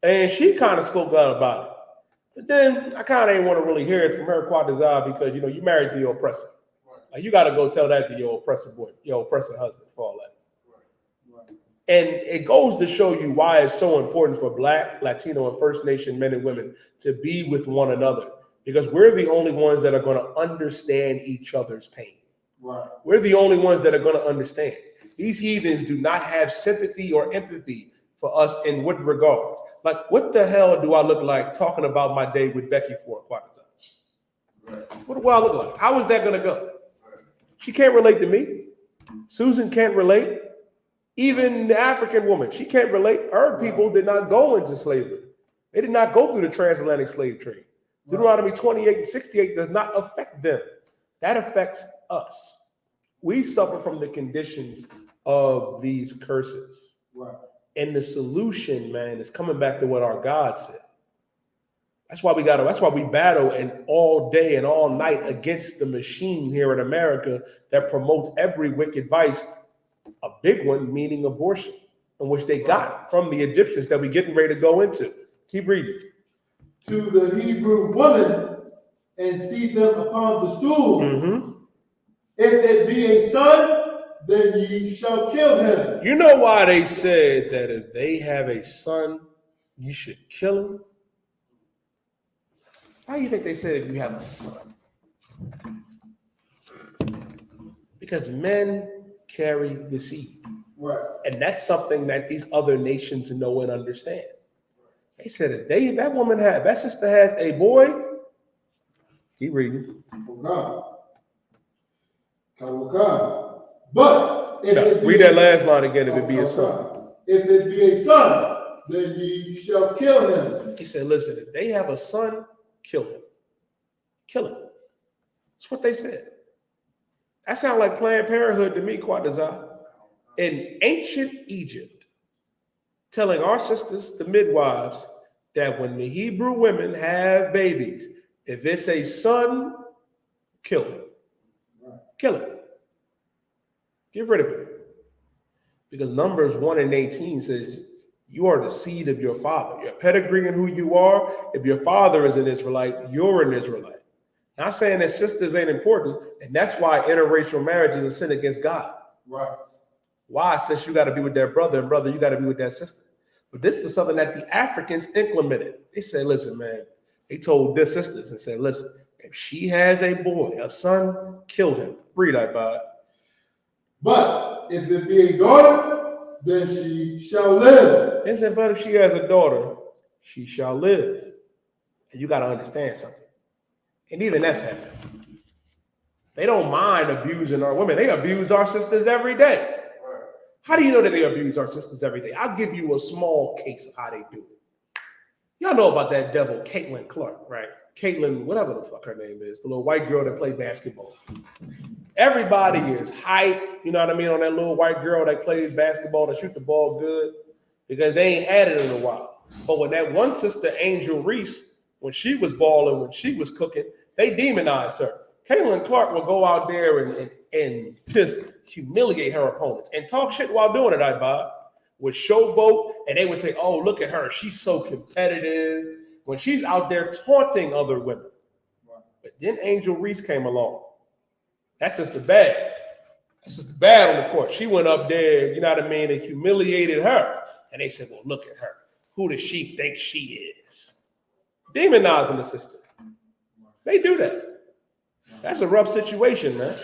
and she kind of spoke out about it. But then I kind of didn't want to really hear it from her, Quad Design, because, you know, you married to your oppressor. Like, you got to go tell that to your oppressor boy, your oppressor husband for all that. And it goes to show you why it's so important for Black, Latino, and First Nation men and women to be with one another. Because we're the only ones that are going to understand each other's pain. Right. We're the only ones that are going to understand. These heathens do not have sympathy or empathy for us in what regards. Like, what the hell do I look like talking about my day with Becky for quite a time? Right. What do I look like? How is that going to go? Right. She can't relate to me. Susan can't relate. Even the African woman, she can't relate. Her people did not go into slavery. They did not go through the transatlantic slave trade. Deuteronomy 28 and 68 does not affect them. That affects us. We suffer from the conditions of these curses. Right. And the solution, man, is coming back to what our God said. That's why we battle and all day and all night against the machine here in America that promotes every wicked vice, a big one meaning abortion, in which they got from the Egyptians that we're getting ready to go into. Keep reading. To the Hebrew woman and see them upon the stool. If it be a son, then ye shall kill him. You know why they said that if they have a son, you should kill him? Why do you think they said if you have a son? Because men carry the seed. Right. And that's something that these other nations know and understand. They said if that sister has a boy, keep reading. But if read that last line again, if it be a son. If it be a son, then ye shall kill him. He said, listen, if they have a son, kill him. Kill him. That's what they said. That sounds like Planned Parenthood to me, Quad Design. In ancient Egypt, telling our sisters, the midwives, that when the Hebrew women have babies, if it's a son, kill him. Kill him. Get rid of him. Because Numbers 1:18 says, you are the seed of your father. Your pedigree and who you are, if your father is an Israelite, you're an Israelite. Not saying that sisters ain't important, and that's why interracial marriage is a sin against God. Right. Why? Since you got to be with that brother, and brother, you got to be with that sister. But this is something that the Africans implemented. They said, listen, man, they told their sisters and said, listen, if she has a boy, a son, kill him. Read that, Bob. But if it be a daughter, then she shall live. It said, but if she has a daughter, she shall live. And you got to understand something. And even that's happening. They don't mind abusing our women. They abuse our sisters every day. How do you know that they abuse our sisters every day? I'll give you a small case of how they do it. Y'all know about that devil, Caitlin Clark, right? Caitlin, whatever the fuck her name is, the little white girl that played basketball. Everybody is hype, you know what I mean, on that little white girl that plays basketball, that shoot the ball good, because they ain't had it in a while. But when that one sister, Angel Reese, when she was balling, when she was cooking, they demonized her. Caitlin Clark will go out there and just humiliate her opponents and talk shit while doing it, Bob. With showboat, and they would say, oh, look at her. She's so competitive. When she's out there taunting other women. But then Angel Reese came along. That's just the bad. That's just the bad on the court. She went up there, you know what I mean, and humiliated her. And they said, well, look at her. Who does she think she is? Demonizing the sister. They do that. That's a rough situation, man.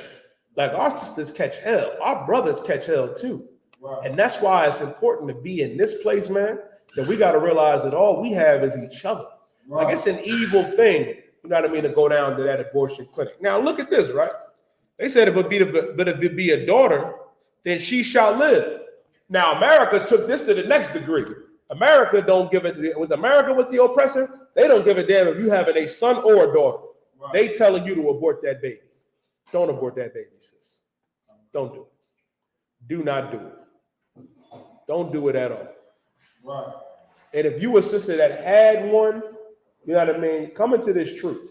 Like our sisters catch hell. Our brothers catch hell too. Wow. And that's why it's important to be in this place, man, that we got to realize that all we have is each other. Wow. Like it's an evil thing, you know what I mean, to go down to that abortion clinic. Now look at this, right? They said if it be a daughter, then she shall live. Now America took this to the next degree. America don't give it with America with the oppressor. They don't give a damn if you having a son or a daughter. Wow. They telling you to abort that baby. Don't abort that baby, sis. Don't do it. Do not do it. Don't do it at all. Right. And if you a sister that had one, you know what I mean, come into this truth.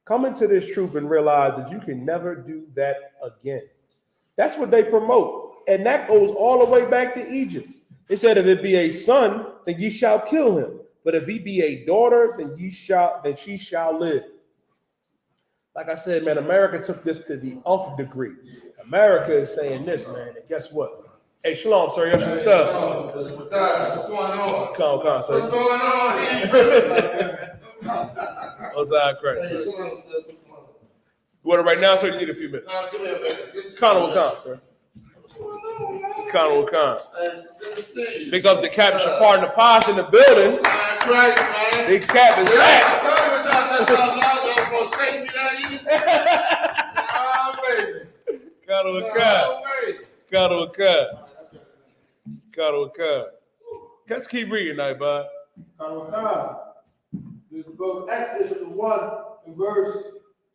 Come into this truth and realize that you can never do that again. That's what they promote. And that goes all the way back to Egypt. They said if it be a son, then ye shall kill him. But if he be a daughter, then she shall live. Like I said, man, America took this to the nth degree. America is saying this, man, and guess what? Hey, shalom, sir. Yes, what's up? What's going on? Come, sir. What's going on? What's up, Christ? Hey, you want it right now, sir? You need a few minutes. Give me a minute. Connor will come, sir. What's going on, man? Connor will come. Hey, it's good to see you. Pick up the captain, partner, Posh in the building. Christ, man. Big cap is back. I told you what y'all gonna save me that easy. Oh, baby. Connor will come. Connor will come. Connor will come. Let's keep reading, now, bud. Connor will come. This is the book of Exodus chapter 1 and verse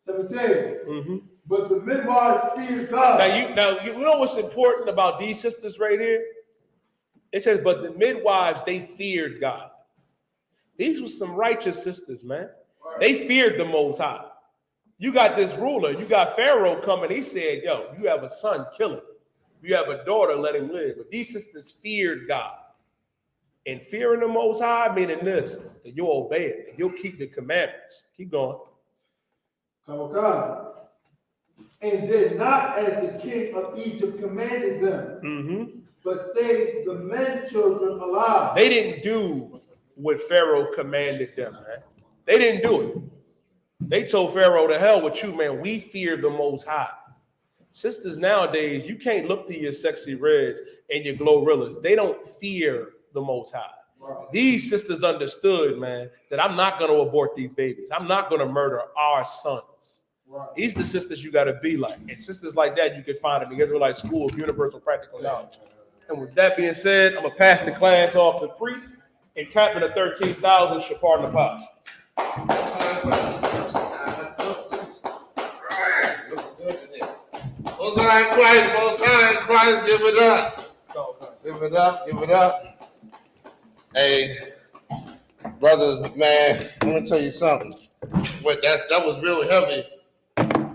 17. Mm-hmm. But the midwives feared God. Now you know what's important about these sisters right here? It says, but the midwives, they feared God. These were some righteous sisters, man. Right. They feared the Most High. You got this ruler, you got Pharaoh coming. He said, yo, you have a son, kill him. You have a daughter, let him live. But these sisters feared God. And fearing the Most High, meaning this, that you'll obey it, and you'll keep the commandments. Keep going. Come. And did not as the king of Egypt commanded them, but saved the men children alive. They didn't do what Pharaoh commanded them, man. They didn't do it. They told Pharaoh, to hell with you, man. We fear the Most High. Sisters nowadays, you can't look to your sexy reds and your glorrillas. They don't fear the Most High. Right. These sisters understood, man, that I'm not going to abort these babies. I'm not going to murder our sons. Right. These are the sisters you got to be like. And sisters like that you can find in the Israelite School of Universal Practical Knowledge. And with that being said, I'm going to pass the class off to the priest and captain of 13,000, Shapar Napash. Most High Christ, give it up. Give it up. Hey, brothers, man, I'm gonna tell you something. But that was really heavy.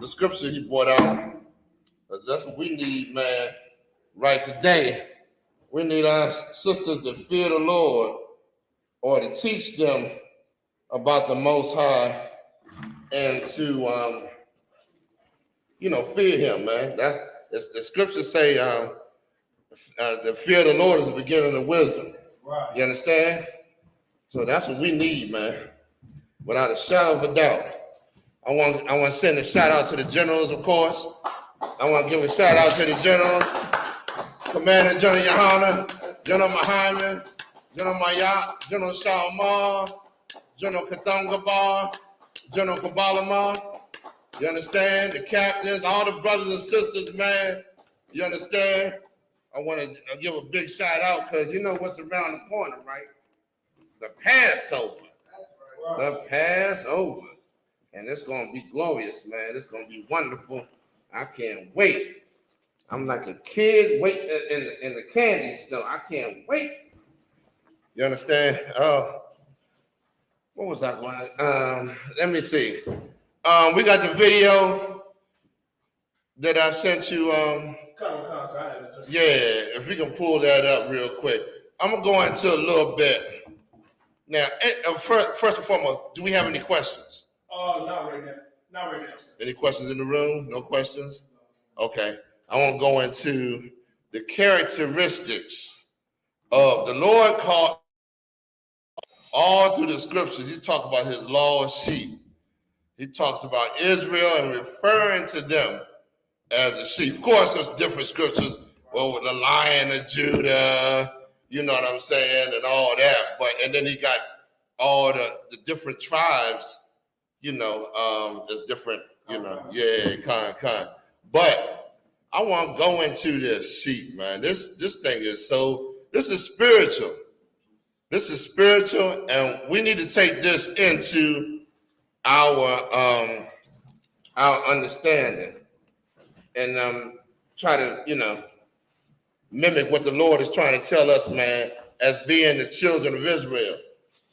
the scripture he brought out. That's what we need, man, right today. We need our sisters to fear the Lord or to teach them about the Most High and to, fear him, man. That's the scriptures say the fear of the Lord is the beginning of wisdom. Right. You understand? So that's what we need, man. Without a shadow of a doubt. I want to send a shout out to the generals, of course. I want to give a shout out to the generals. Commander General Yahanna, General Muhammad, General Mayat, General Shalmar, General Kathungabar, General Kabalama. You understand? The captains, all the brothers and sisters, man. You understand? I want to give a big shout out because you know what's around the corner, right? The Passover. The Passover. And it's going to be glorious, man. It's going to be wonderful. I can't wait. I'm like a kid waiting in the candy store. I can't wait. You understand? What was that one? Let me see. We got the video that I sent you. Yeah, if we can pull that up real quick. I'm going to go into a little bit. Now, first and foremost, do we have any questions? Not right now. Not right now, sir. Any questions in the room? No questions? Okay. I want to go into the characteristics of the Lord. Called all through the scriptures. He talks about his lost sheep. He talks about Israel and referring to them as a sheep. Of course, there's different scriptures. Well, with the Lion of Judah, you know what I'm saying, and all that. And then he got all the different tribes. There's different. Kind. But I want to go into this sheep, man. This thing is this is spiritual. This is spiritual, and we need to take this into our understanding and try to, mimic what the Lord is trying to tell us, man, as being the children of Israel.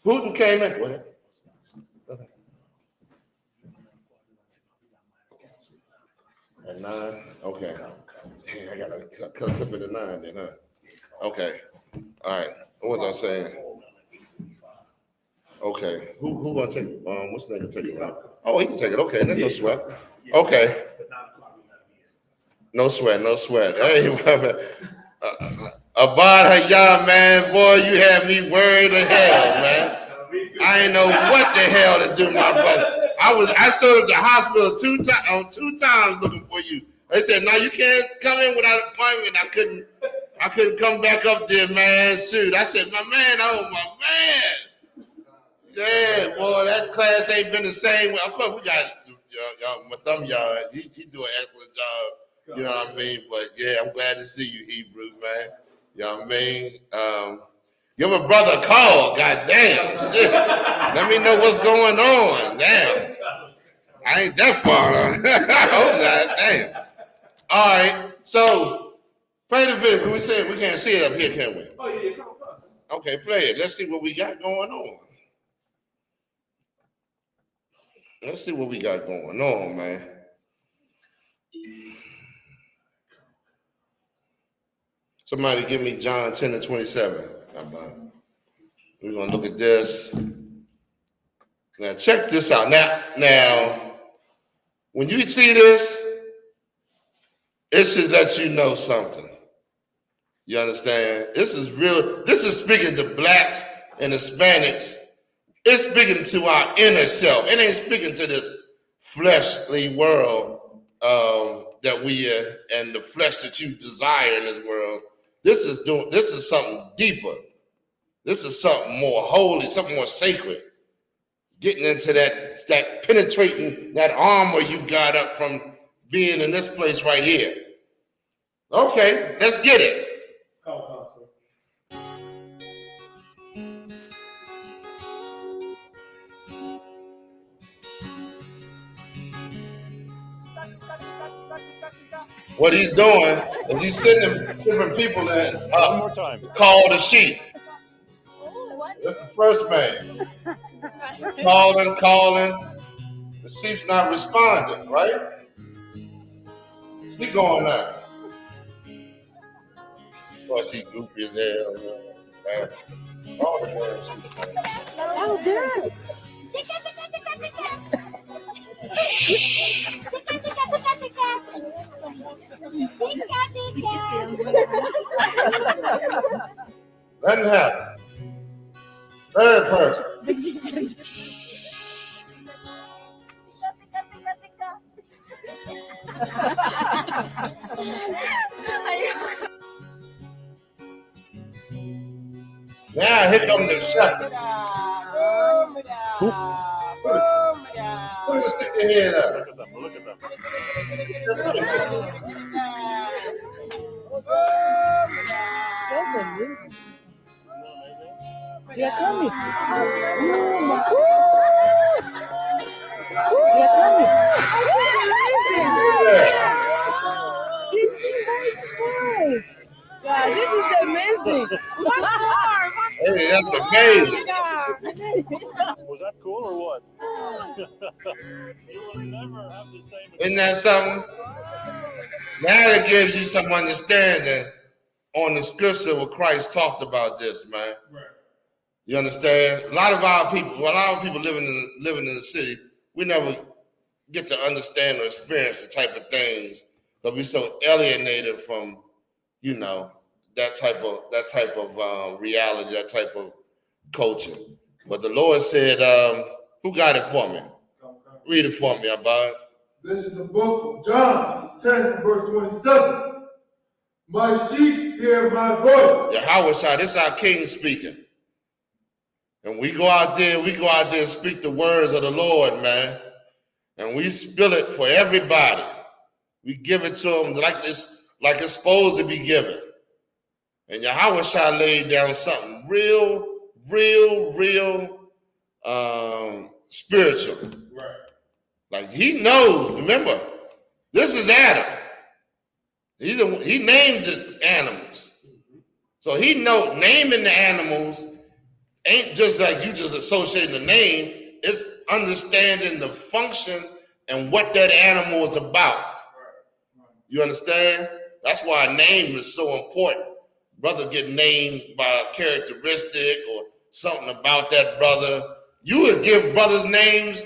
Putin came in. Go ahead. At 9? Okay. Hey, I gotta cut clip it at 9 then, huh? Okay. All right. What was I saying? Okay. Who gonna take it? What's the name gonna take it? Oh, he can take it. Okay, there's no sweat. Okay. No sweat. Hey, Abad Hayah, man, boy, you had me worried to hell, man. I ain't know what the hell to do, my brother. I showed up at the hospital two times looking for you. They said, no, you can't come in without an appointment. I couldn't come back up there, man. Shoot. I said, my man. Yeah, boy, that class ain't been the same. Of course, we got y'all. He do an excellent job. You know what I mean? But yeah, I'm glad to see you, Hebrew, man. You know what I mean? Give a brother a call, goddamn. Shit. Let me know what's going on. Damn. I ain't that far. I hope not. Damn. All right. So play the video. Can we say it? We can't see it up here, can we? Oh yeah, come on. Okay, play it. Let's see what we got going on. Let's see what we got going on, man. Somebody give me John 10:27. We're gonna look at this. Now check this out. Now, when you see this, it should let you know something. You understand? This is real. This is speaking to blacks and Hispanics. It's speaking to our inner self. It ain't speaking to this fleshly world that we in and the flesh that you desire in this world. This is something deeper. This is something more holy, something more sacred. Getting into that penetrating that armor you got up from being in this place right here. Okay, let's get it. What he's doing is he's sending different people that call the sheep. That's the first man. Calling. The sheep's not responding, right? He going up. Of course, he goofy as hell, man. All the damn shit, man. Oh, good. Nothing happened. Third person. Now here comes the shepherd. Who stick your head up? Look at them. That's amazing. They're coming. They're coming. This is God, this is amazing. One more. Hey, that's amazing. Was that cool or what? You will never have the same. Isn't that something? Now it gives you some understanding on the scripture where Christ talked about this, man. Right. You understand? A lot of people living in the city, we never get to understand or experience the type of things because we're so alienated from, you know, that type of reality, that type of culture. But the Lord said, who got it for me? Read it for me, Abad. This is the book of John, 10, verse 27. My sheep hear my voice. Yahweh Shah, this is our King speaking. And we go out there and speak the words of the Lord, man. And we spill it for everybody. We give it to them like it's supposed to be given. And Yahweh Shah laid down something real spiritual. Right. Like he knows, remember, this is Adam. He named the animals. So he know naming the animals ain't just like you just associating the name, it's understanding the function and what that animal is about. You understand? That's why a name is so important. Brother get named by a characteristic or something about that brother. You would give brothers names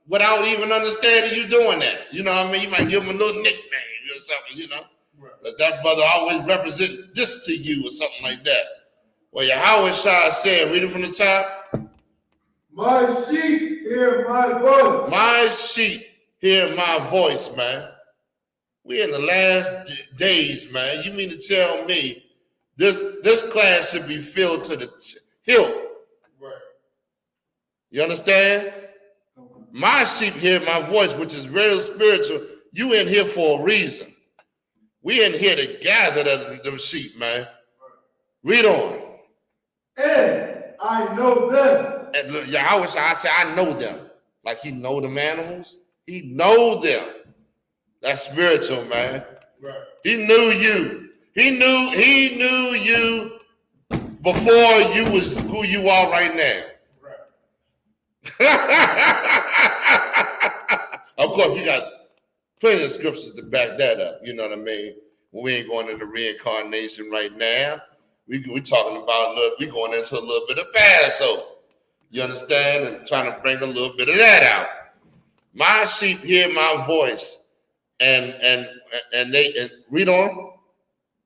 without even understanding you doing that. You know what I mean? You might give them a little nickname or something, you know? Right. But that brother always represent this to you or something like that. Well, Yahweh Shah said, read it from the top. My sheep hear my voice. My sheep hear my voice, man. We in the last days, man. You mean to tell me this class should be filled to the hilt? Right. You understand? My sheep hear my voice, which is real spiritual. You in here for a reason. We in here to gather them sheep, man. Read on. And I know them. And Yahweh, I say I know them. Like he know them animals. He know them. That's spiritual, man. Right. He knew you. He knew you before you was who you are right now. Of course, you got plenty of scriptures to back that up. You know what I mean? We ain't going into reincarnation right now. We talking about we going into a little bit of Passover. You understand? And trying to bring a little bit of that out. My sheep hear my voice, and they read on.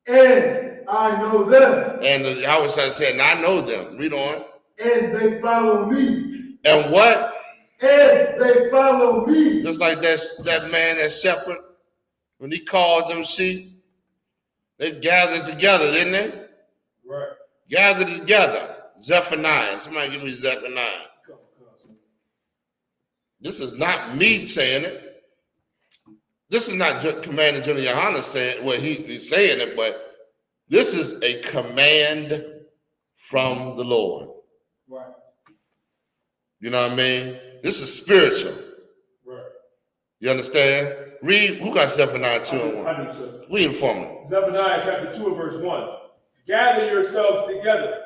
And I know them. And I was saying, and I know them. Read on. And they follow me. And what? And they follow me. Just like that man, that shepherd, when he called them sheep, they gathered together, didn't they? Right. Gathered together. Zephaniah. Somebody give me Zephaniah. This is not me saying it. This is not Commander General Yohanna saying, well, he's saying it, but this is a command from the Lord. Right. You know what I mean? This is spiritual. Right. You understand? Read, who got Zephaniah 2 and 1? I do, sir. Read it for me. Zephaniah chapter 2 and verse 1. Gather yourselves together.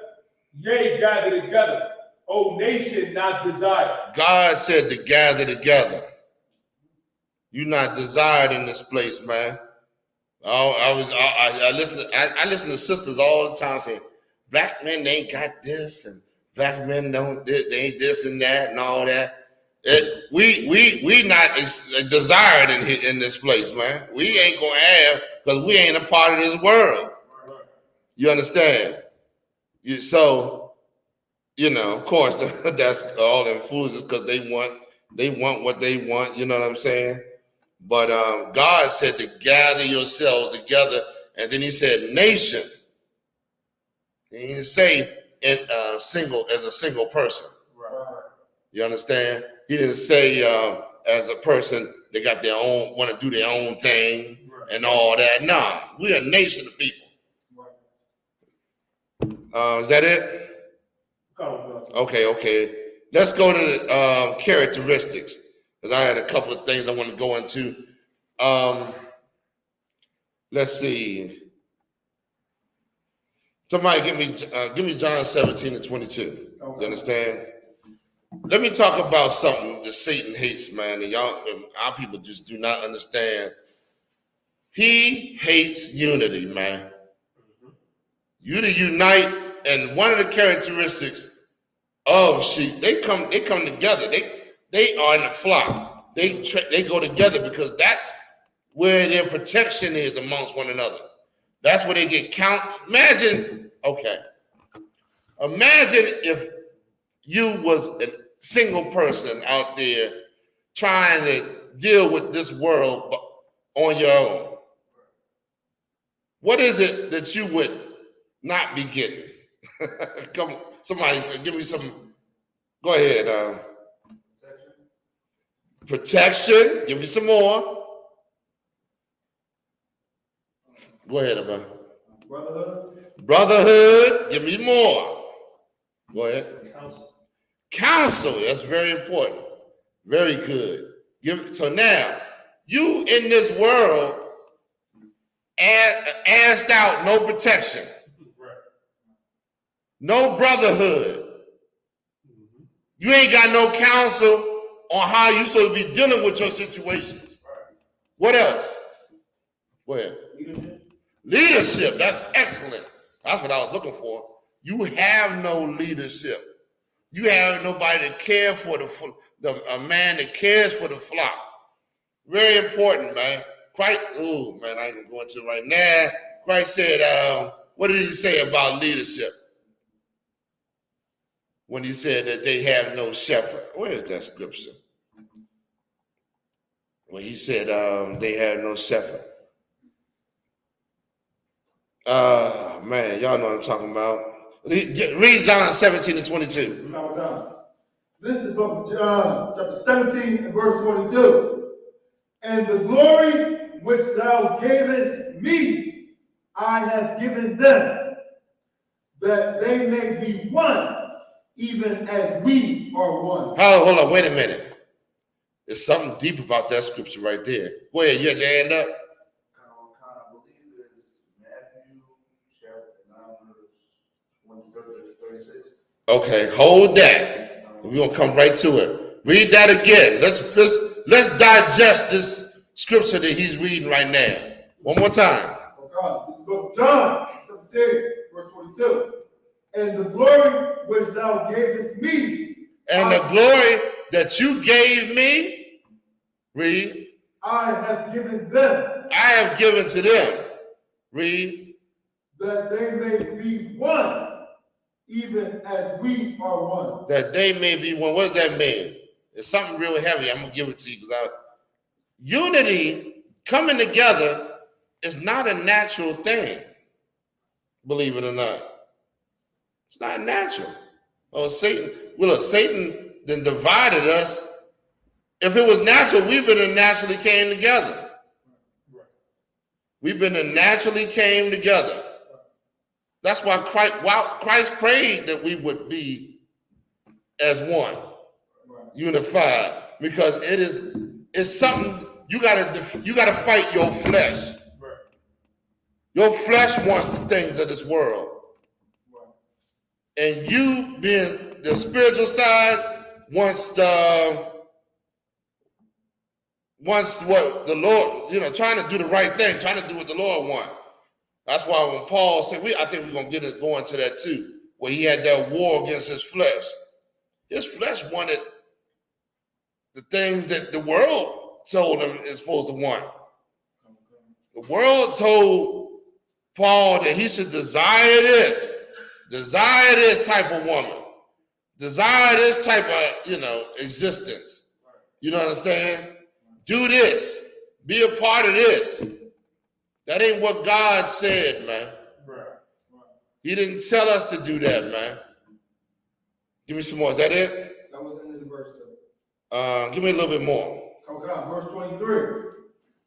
Yea, gather together. O nation not desired. God said to gather together. You're not desired in this place, man. I listen to sisters all the time saying, black men, they ain't got this, and black men they ain't this and that and all that. We not desired in this place, man. We ain't gonna have, because we ain't a part of this world. You understand? So, of course, that's all them fools, because they want what they want. You know what I'm saying? But God said to gather yourselves together, and then He said nation. He didn't say single as a single person. You understand? He didn't say as a person they got their own, want to do their own thing and all that. Nah, we're a nation of people. Is that it? Okay. Let's go to the characteristics, because I had a couple of things I want to go into. Let's see. Somebody give me John 17 and 22. You understand? Let me talk about something that Satan hates, man, and our people just do not understand. He hates unity, man. You to unite, and one of the characteristics of sheep, they come together. They are in the flock. They go together because that's where their protection is amongst one another. That's where they get count. Imagine if you was a single person out there trying to deal with this world on your own. What is it that you would not be getting? Come on, somebody give me some. Go ahead. Protection. Give me some more. Go ahead, man. Brotherhood. Give me more. Go ahead. Counsel. That's very important. Very good. So now, you in this world asked out no protection, no brotherhood. You ain't got no counsel on how you supposed to be dealing with your situations. What else? Go ahead. Leadership. That's excellent. That's what I was looking for. You have no leadership. You have nobody to care for a man that cares for the flock. Very important, man. Christ, oh man, I ain't gonna go into it right now. Christ said, what did He say about leadership? When He said that they have no shepherd. Where is that scripture? When He said they have no shepherd. Man, y'all know what I'm talking about. Read John 17 and 22. This is the book of John, chapter 17 and verse 22. And the glory which thou gavest me, I have given them, that they may be one, even as we are one. Hold on, wait a minute. There's something deep about that scripture right there. Go ahead, you had your hand up. I believe it's Matthew chapter 9, verse 36. Okay, hold that. We're gonna come right to it. Read that again. Let's digest this scripture that he's reading right now. One more time. Okay, this is the book of John, 17, verse 22. And the glory which thou gavest me. And the glory that you gave me, read. I have given them. I have given to them. Read. That they may be one, even as we are one. That they may be one. What does that mean? It's something real heavy. I'm gonna give it to you because unity, coming together, is not a natural thing. Believe it or not, it's not natural. Oh, Satan! Well, look, Satan then divided us. If it was natural, we've been naturally came together. We've been naturally came together. That's why Christ prayed that we would be as one, unified, because it's something you gotta fight your flesh. Your flesh wants the things of this world, and you being the spiritual side wants wants what the Lord, trying to do the right thing, trying to do what the Lord wants. That's why when Paul said, I think we're going to go into that too, where he had that war against his flesh. His flesh wanted the things that the world told him is supposed to want. The world told Paul that he should desire this type of woman, desire this type of, existence. You know what I'm saying? Do this, be a part of this. That ain't what God said, man. He didn't tell us to do that, man. Give me some more. Is that it? That was the end of the verse. Give me a little bit more. Come on, verse 23.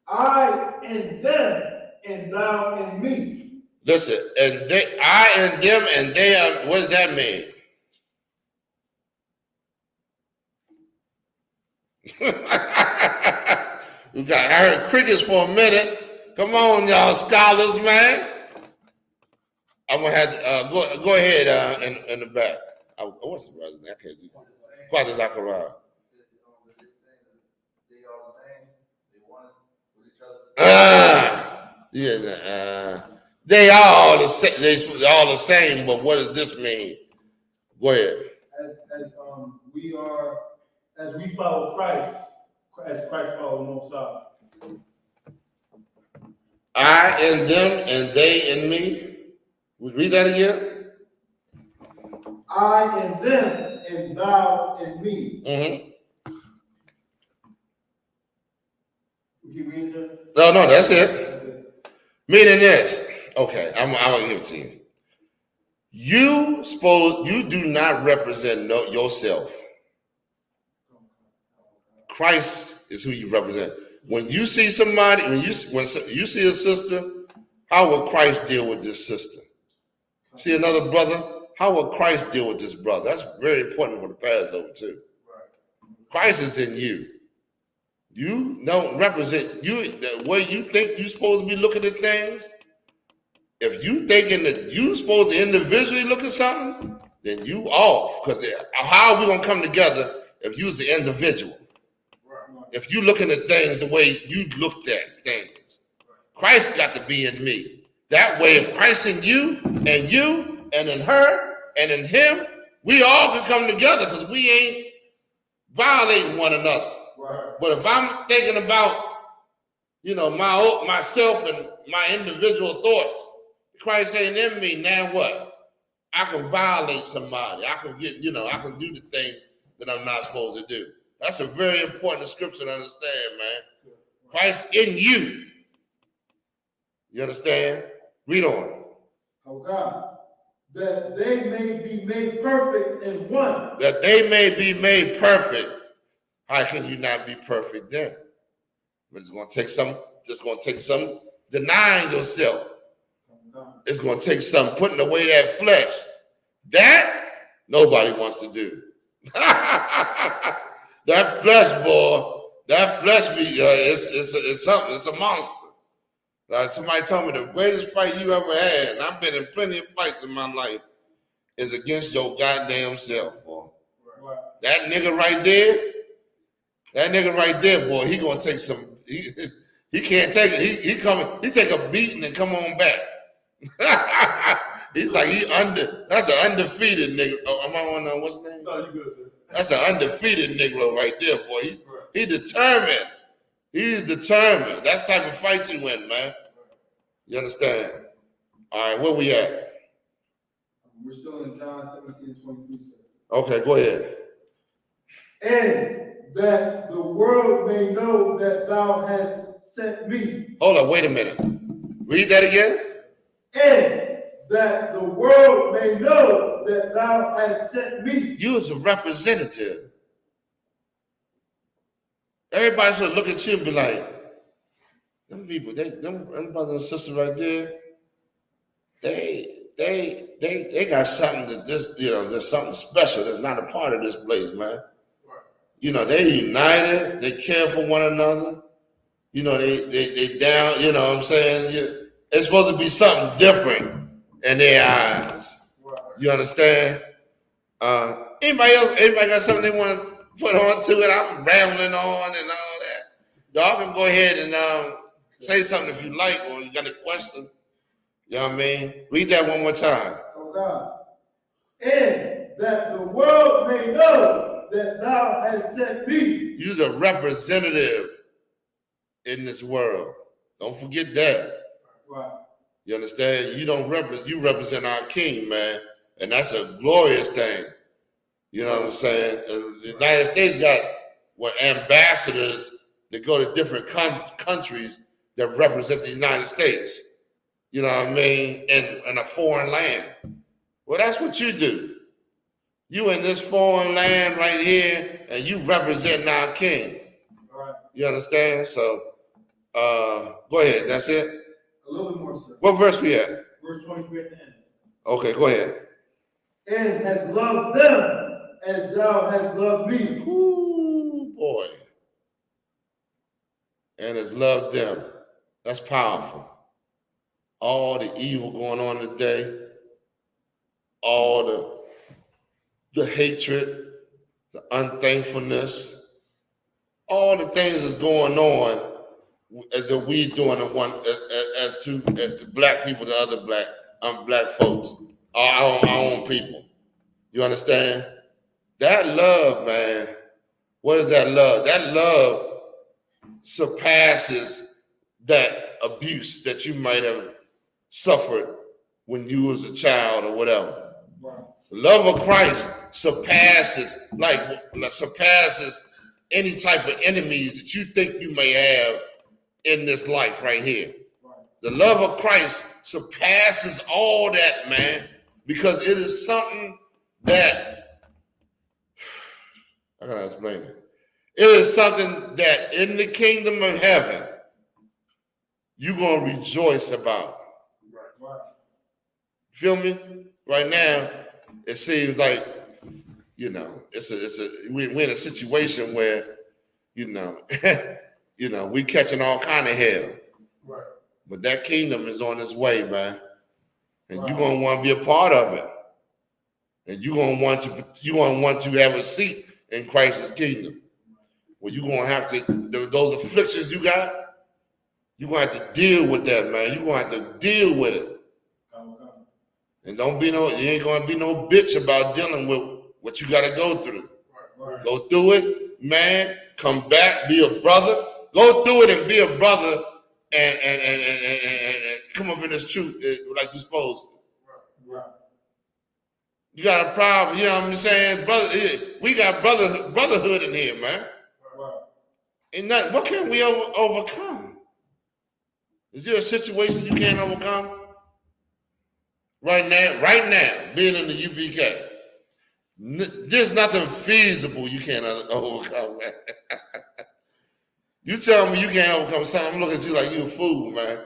I and them, and thou and me. Listen, and I and them, and they are. What does that mean? I heard crickets for a minute. Come on, y'all scholars, man. I'm gonna have to go ahead in the back. What's the brother's name? I can't do Father Zachariah. They all the same. They want with each other. They are all the same. They're all the same. But what does this mean? Go ahead. As we follow Christ, as Christ followed the Most High. I and them, and they and me. We read that again. I and them, and thou and me. Mm-hmm. Keep reading, sir? No, that's it. Meaning this. Okay, I'm gonna give it to you. You do not represent yourself. Christ is who you represent. When you see somebody, when you see a sister, how will Christ deal with this sister? See another brother, how will Christ deal with this brother? That's very important for the Passover too. Christ is in you. You don't represent you the way you think you're supposed to be looking at things. If you thinking that you supposed to individually look at something, then you off. Because how are we gonna come together if you's the individual? If you looking at things the way you looked at things, Christ got to be in me. That way, if Christ in you, and in her, and in him, we all can come together because we ain't violating one another. Right. But if I'm thinking about, myself and my individual thoughts, Christ ain't in me, now what? I can violate somebody. I can I can do the things that I'm not supposed to do. That's a very important scripture to understand, man. Christ in you. You understand? Read on. Oh God, that they may be made perfect in one. That they may be made perfect. How can you not be perfect then? But it's going to take some denying yourself. It's going to take some putting away that flesh. That nobody wants to do. That flesh, boy, it's something. It's a monster. Somebody told me the greatest fight you ever had, and I've been in plenty of fights in my life, is against your goddamn self, boy. Right. That nigga right there, boy, he gonna take some. He can't take it. He take a beating and come on back. He's like that's an undefeated nigga. Oh, am I on what's his name? No, you good, sir. That's an undefeated nigga right there, boy. He determined. He's determined. That's the type of fight you win, man. You understand? All right, where we at? We're still in John 17:23, sir. Okay, go ahead. And that the world may know that thou hast sent me. Hold on, wait a minute. Read that again. And that the world may know that thou hast sent me. You as a representative. Everybody's gonna look at you and be like, them people, them brothers and sisters right there, they got something that there's something special that's not a part of this place, man. They united, they care for one another. They down, you know what I'm saying? It's supposed to be something different in their eyes. You understand? Anybody got something they want to put on to it? I'm rambling on and all that. Y'all can go ahead and say something if you like, or you got a question. You know what I mean? Read that one more time. Oh God. And that the world may know that thou hast sent me. You're a representative in this world. Don't forget that. Right. You understand? You represent our King, man. And that's a glorious thing. You know what I'm saying? The United States got ambassadors that go to different countries that represent the United States. You know what I mean? In a foreign land. Well, that's what you do. You in this foreign land right here, and you represent our King. Right. You understand? So, go ahead. That's it? A little bit more, sir. What verse we at? Verse 23 at the end. Okay, go ahead. And has loved them as thou hast loved me. Ooh, boy. And has loved them. That's powerful. All the evil going on today, all the hatred, the unthankfulness, all the things that's going on that we doing as black people to other black folks, our own people. You understand? That love, man. What is that love? That love surpasses that abuse that you might have suffered when you was a child or whatever. Wow. The love of Christ surpasses any type of enemies that you think you may have in this life right here. Right. The love of Christ surpasses all that, man, because it is something that, how can I explain it? It is something that in the kingdom of heaven, you're going to rejoice about. Right. Feel me? Right now, it seems like, we're in a situation where, we catching all kind of hell. Right. But that kingdom is on its way, man. And you're going to want to be a part of it. And you're going to want to have a seat in Christ's kingdom. Well, you're going to have to, those afflictions you got, you're going to have to deal with that, man. You're going to have to deal with it. And you ain't going to be no bitch about dealing with what you got to go through. Right. Go through it, man. Come back, be a brother. Go through it and be a brother and come up in this truth like you're supposed to. Right. You got a problem, you know what I'm saying? Brother, we got brotherhood in here, man. Right. And what can we overcome? Is there a situation you can't overcome? Right now, being in the UPK, there's nothing feasible you can't overcome, man. You tell me you can't overcome something, I'm looking at you like you a fool, man.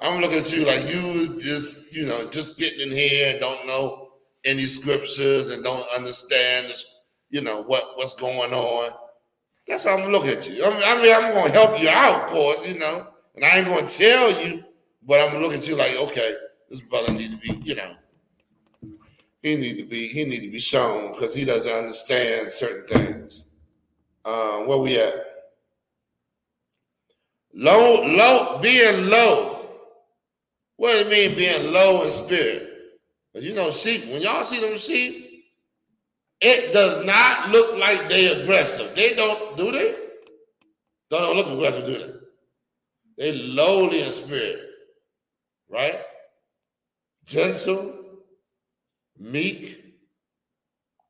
I'm looking at you like you just getting in here and don't know any scriptures and don't understand this, what's going on. That's how I'm looking at you. I mean, I'm going to help you out, of course, and I ain't going to tell you, but I'm going to look at you like, okay, this brother need to be, he need to be shown because he doesn't understand certain things. Where we at? Being low. What does it mean being low in spirit? Because sheep, when y'all see them sheep, it does not look like they aggressive. They don't, do they? Don't look aggressive, do they? They lowly in spirit, right? Gentle, meek.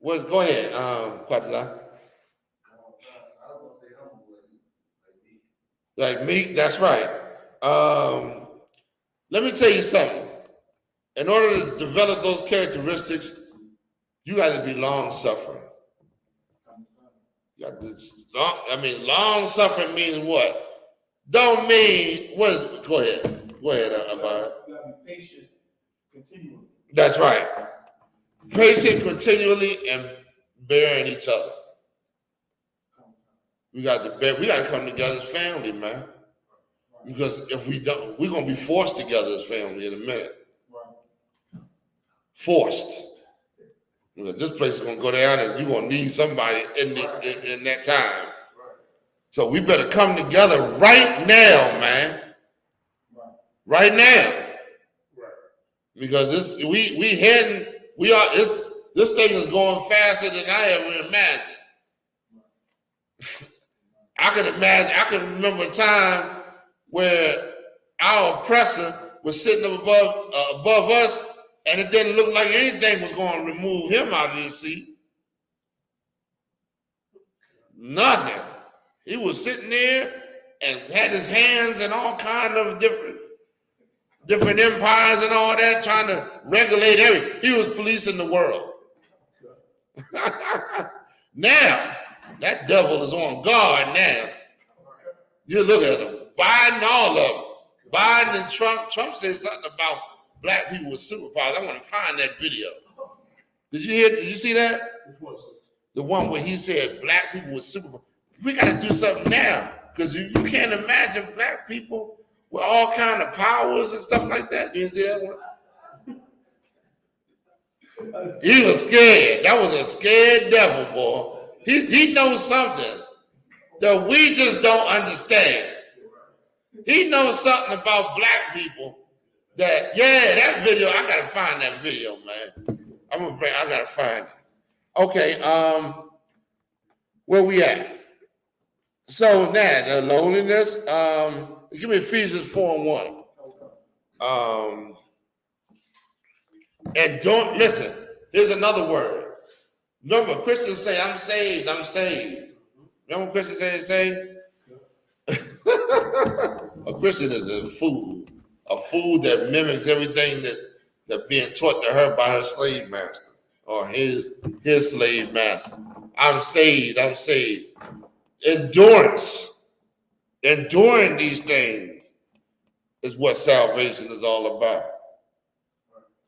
Go ahead, Quatazai. Like meek, that's right. Let me tell you something. In order to develop those characteristics, you got to be long-suffering. Long suffering means what? Don't mean what is it? Go ahead. Abad. You gotta be patient continually. That's right. Patient continually and bearing each other. We got to come together as family, man. Because if we don't, we're gonna be forced together as family in a minute. Forced. Because this place is gonna go down and you're gonna need somebody in that time. So we better come together right now, man. Right now. Because this thing is going faster than I ever imagined. I can remember a time where our oppressor was sitting above us, and it didn't look like anything was going to remove him out of his seat. Nothing. He was sitting there and had his hands in all kind of different empires and all that, trying to regulate everything. He was policing the world. Now, that devil is on guard now. You look at him, Biden, all of them. Biden and Trump. Trump said something about black people with superpowers. I want to find that video. Did you see that? The one where he said black people with superpowers. We got to do something now, because you can't imagine black people with all kind of powers and stuff like that. Did you see that one? He was scared. That was a scared devil, boy. He knows something that we just don't understand. He knows something about black people that video, I gotta find that video, man. I gotta find it. Okay, where we at? So now, the loneliness, give me Ephesians 4:1. And don't listen, here's another word. Remember, Christians say, I'm saved, I'm saved. Remember Christians say saved? A Christian is a fool that mimics everything that being taught to her by her slave master or his slave master. I'm saved, I'm saved. Endurance. Enduring these things is what salvation is all about.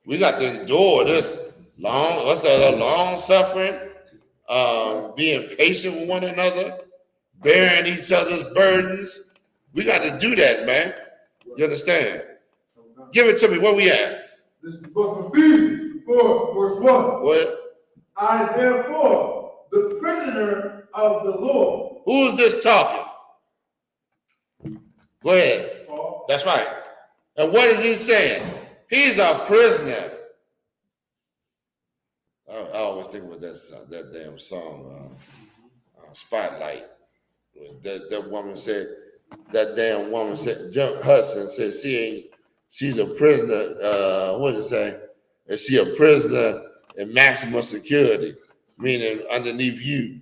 We got to endure this long suffering, being patient with one another, bearing each other's burdens. We got to do that, man. You understand? Give it to me. Where we at? This is the book of Ephesians 4, verse 1. What? I, therefore, the prisoner of the Lord. Who is this talking? Go ahead. Paul. That's right. And what is he saying? He's a prisoner. I always think about that damn song, Spotlight. That woman said, Hudson said she's a prisoner, what did it say? Is she a prisoner in maximum security? Meaning underneath you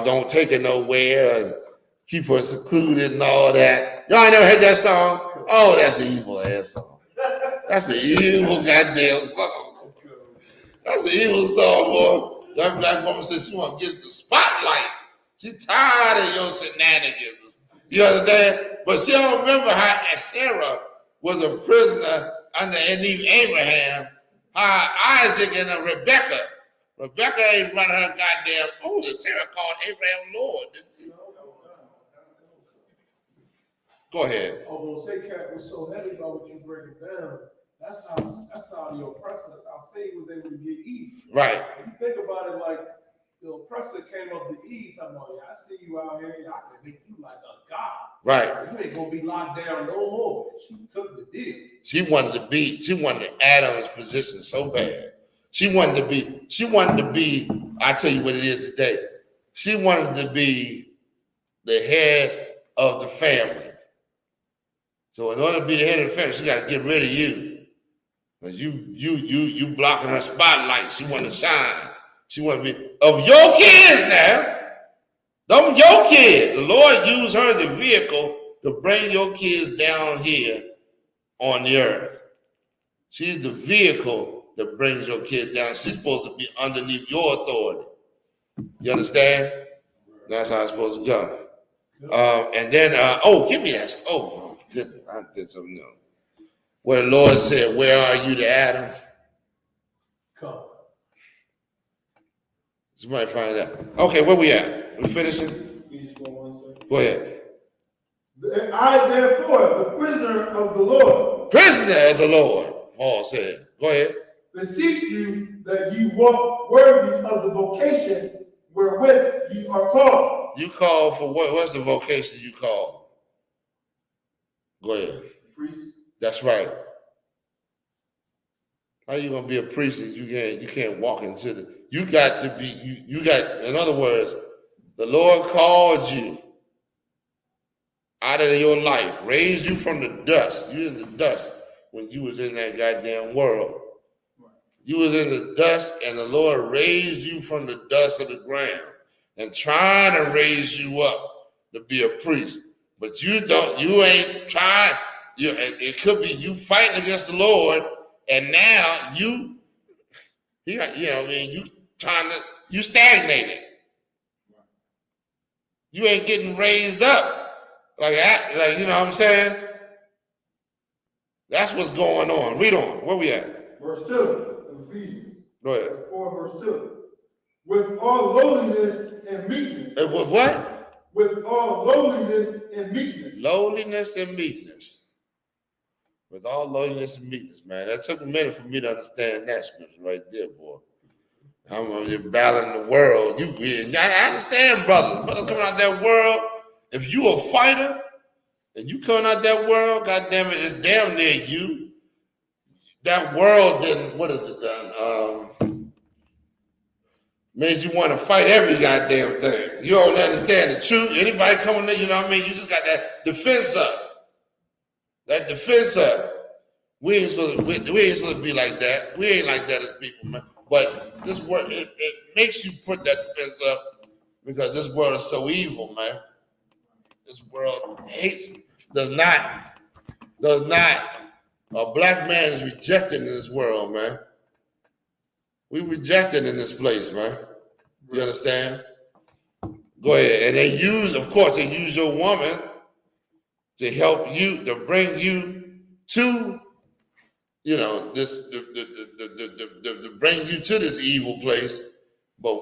don't take her nowhere, keep her secluded and all that. Y'all ain't never heard that song? Oh, that's an evil ass song. That's an evil goddamn song. That's an evil song, boy. That black woman said she want to get in the spotlight. She tired of your shenanigans. You understand? But she don't remember how Sarah was a prisoner underneath Abraham. How Isaac and Rebecca. Rebecca ain't running her goddamn. Oh, Sarah called Abraham Lord, didn't she? Go ahead. Although say Cat was so heavy about what you break it down, that's how the oppressor, that's how Satan was able to get Eve. Right. If you think about it, like the oppressor came up to Eve talking about, I see you out here, I can make you like a god. Right. You ain't gonna be locked down no more. She took the deal. She wanted Adam's position so bad. She wanted to be, I tell you what it is today. She wanted to be the head of the family. So in order to be the head of the family, she got to get rid of you. Because you blocking her spotlight. She want to shine. She want to be of your kids now. Them your kids. The Lord used her as a vehicle to bring your kids down here on the earth. She's the vehicle that brings your kids down. She's supposed to be underneath your authority. You understand? That's how it's supposed to go. And then, give me that. I did something else. Where the Lord said, where are you to Adam? Come. Somebody find out. Okay, where we at? We finishing? Go ahead. I, therefore, the prisoner of the Lord. Prisoner of the Lord, Paul said. Go ahead. Beseech you that you walk worthy of the vocation wherewith you are called. You call for what? What's the vocation you call? Go ahead. Priest. That's right. How you gonna be a priest if you can't walk into the? You got to be. You got. In other words, the Lord called you out of your life, raised you from the dust. You in the dust when you was in that goddamn world. You was in the dust, and the Lord raised you from the dust of the ground and trying to raise you up to be a priest. But you ain't trying. It could be you fighting against the Lord, and now you stagnated. You ain't getting raised up like you know what I'm saying? That's what's going on. Read on. Where we at? Verse 2 of Ephesians. Go ahead. 4 verse 2. With all lowliness and meekness. With what? With all lowliness and meekness. Lowliness and meekness. With all lowliness and meekness, man. That took a minute for me to understand that scripture right there, boy. I'm battling the world. I understand, brother. Brother coming out that world. If you a fighter and you coming out that world, goddamn it, it's damn near you. That world didn't. What is it done? Made you want to fight every goddamn thing. You don't understand the truth. Anybody coming there, you know what I mean? You just got that defense up. That defense up. We ain't supposed to be like that. We ain't like that as people, man. But this world, it makes you put that defense up because this world is so evil, man. This world hates, does not. A black man is rejected in this world, man. We rejected in this place, man. You understand? Go ahead. And they use your woman to help you, to bring you to, this, to bring you to this evil place. But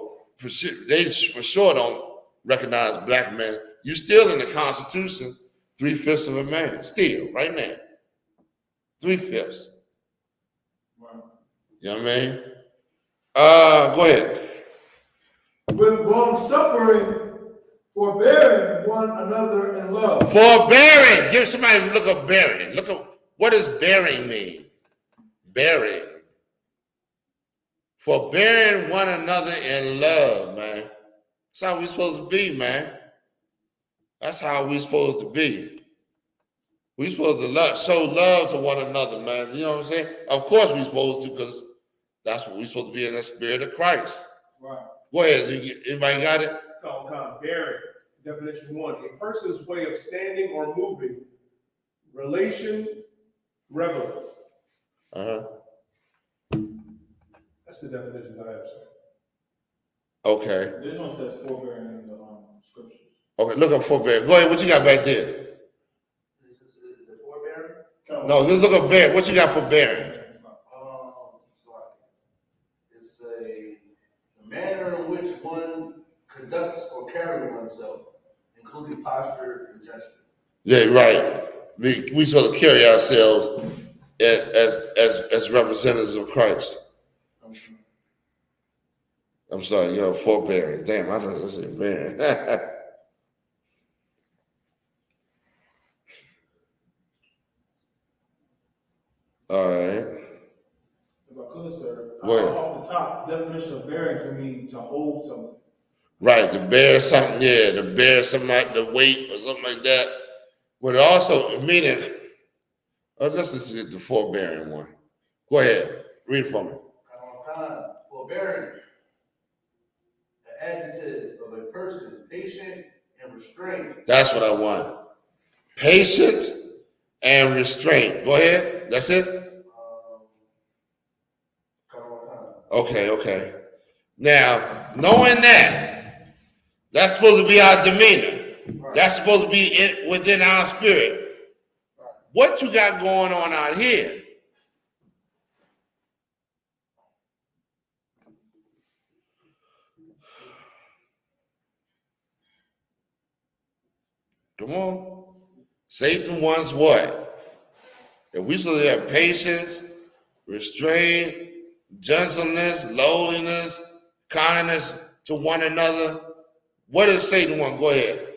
they for sure don't recognize black men. You still in the Constitution, 3/5 of a man, still, right now. 3/5. Wow. You know what I mean? Go ahead. With long suffering, forbearing one another in love. Forbearing. Give somebody look up bearing. Look up, what does bearing mean? Bearing. Forbearing one another in love, man. That's how we're supposed to be, man. That's how we're supposed to be. We're supposed to show love to one another, man. You know what I'm saying? Of course we're supposed to, because that's what we're supposed to be, in the spirit of Christ. Right. Go ahead. Anybody got it? Bearing. Definition 1. A person's way of standing or moving. Relation, reverence. Uh-huh. That's the definition I have, sir. Okay. This one says forbearing in the scriptures. Okay, look up forbearing. Go ahead. What you got back there? Is it forbearing? No, just look up bearing. What you got for bearing? It's a manner in which one conducts or carries oneself, including posture and gesture. Yeah, right. We supposed to carry ourselves as representatives of Christ. I'm sorry, forbearing. Damn, I know this is bearing. All right. If I could, sir, Go ahead. off the top, the definition of bearing could mean to hold something. Right, to bear something, to bear something like the weight or something like that. But also meaning, let's listen to the forbearing one. Go ahead, read it for me. Forbearing, an adjective of a person, patient and restrained. That's what I want. Patient and restraint. Go ahead. That's it? Okay. Now, knowing that's supposed to be our demeanor. Right. That's supposed to be within our spirit. Right. What you got going on out here? Come on. Satan wants what? If we supposed to have patience, restraint, gentleness, lowliness, kindness, to one another. What does Satan want? Go ahead.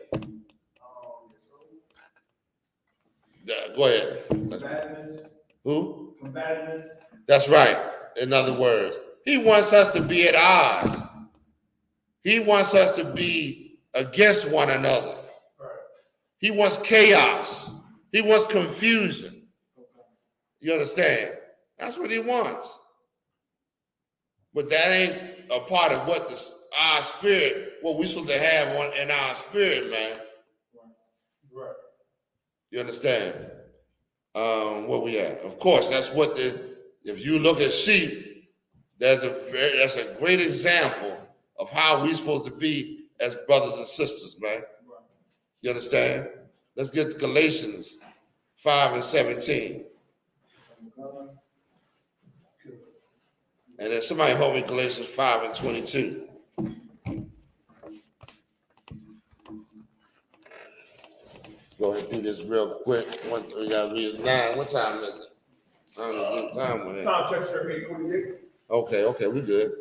Go ahead. Combativeness. Who? Combativeness. That's right. In other words, he wants us to be at odds. He wants us to be against one another. Right. He wants chaos. He wants confusion. You understand? That's what he wants. But that ain't a part of what our spirit, what we're supposed to have in our spirit, man. Right. You understand? Where we at? Of course, that's what if you look at sheep, that's a great example of how we're supposed to be as brothers and sisters, man. You understand? Let's get to Galatians 5:17. And then somebody hold me Galatians 5:22. Go ahead and do this real quick. We gotta read 9. What time is it? I don't know what time with it. Time check, sir. 8:28. Okay, we good.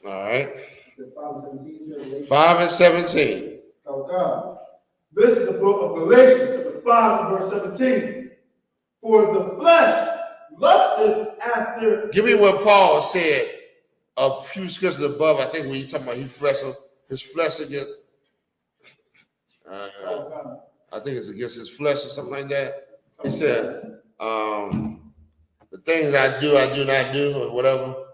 All right. 5:17. Oh God. This is the book of Galatians, chapter 5, and verse 17. For the flesh lusteth after. Give me what Paul said a few scriptures above. I think when you talking about his flesh against. I think it's against his flesh or something like that. He said, the things I do not do, or whatever.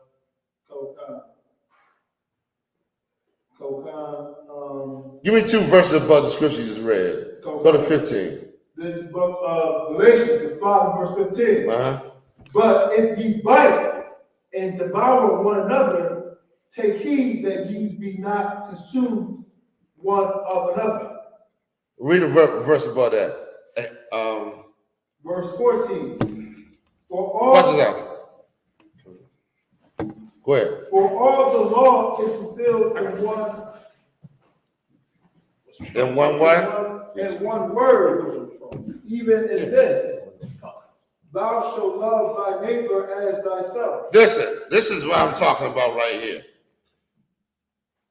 Give me 2 verses above the scripture you just read. Go to 15. This is the book of Galatians, 5, and verse 15. Uh-huh. But if ye bite and devour one another, take heed that ye be not consumed one of another. Read a verse about that. Verse 14. For Watch all, this out. Go ahead. for all the law is fulfilled in one. In one what? In one word, even in this. Thou shalt love thy neighbor as thyself. Listen, this is what I'm talking about right here.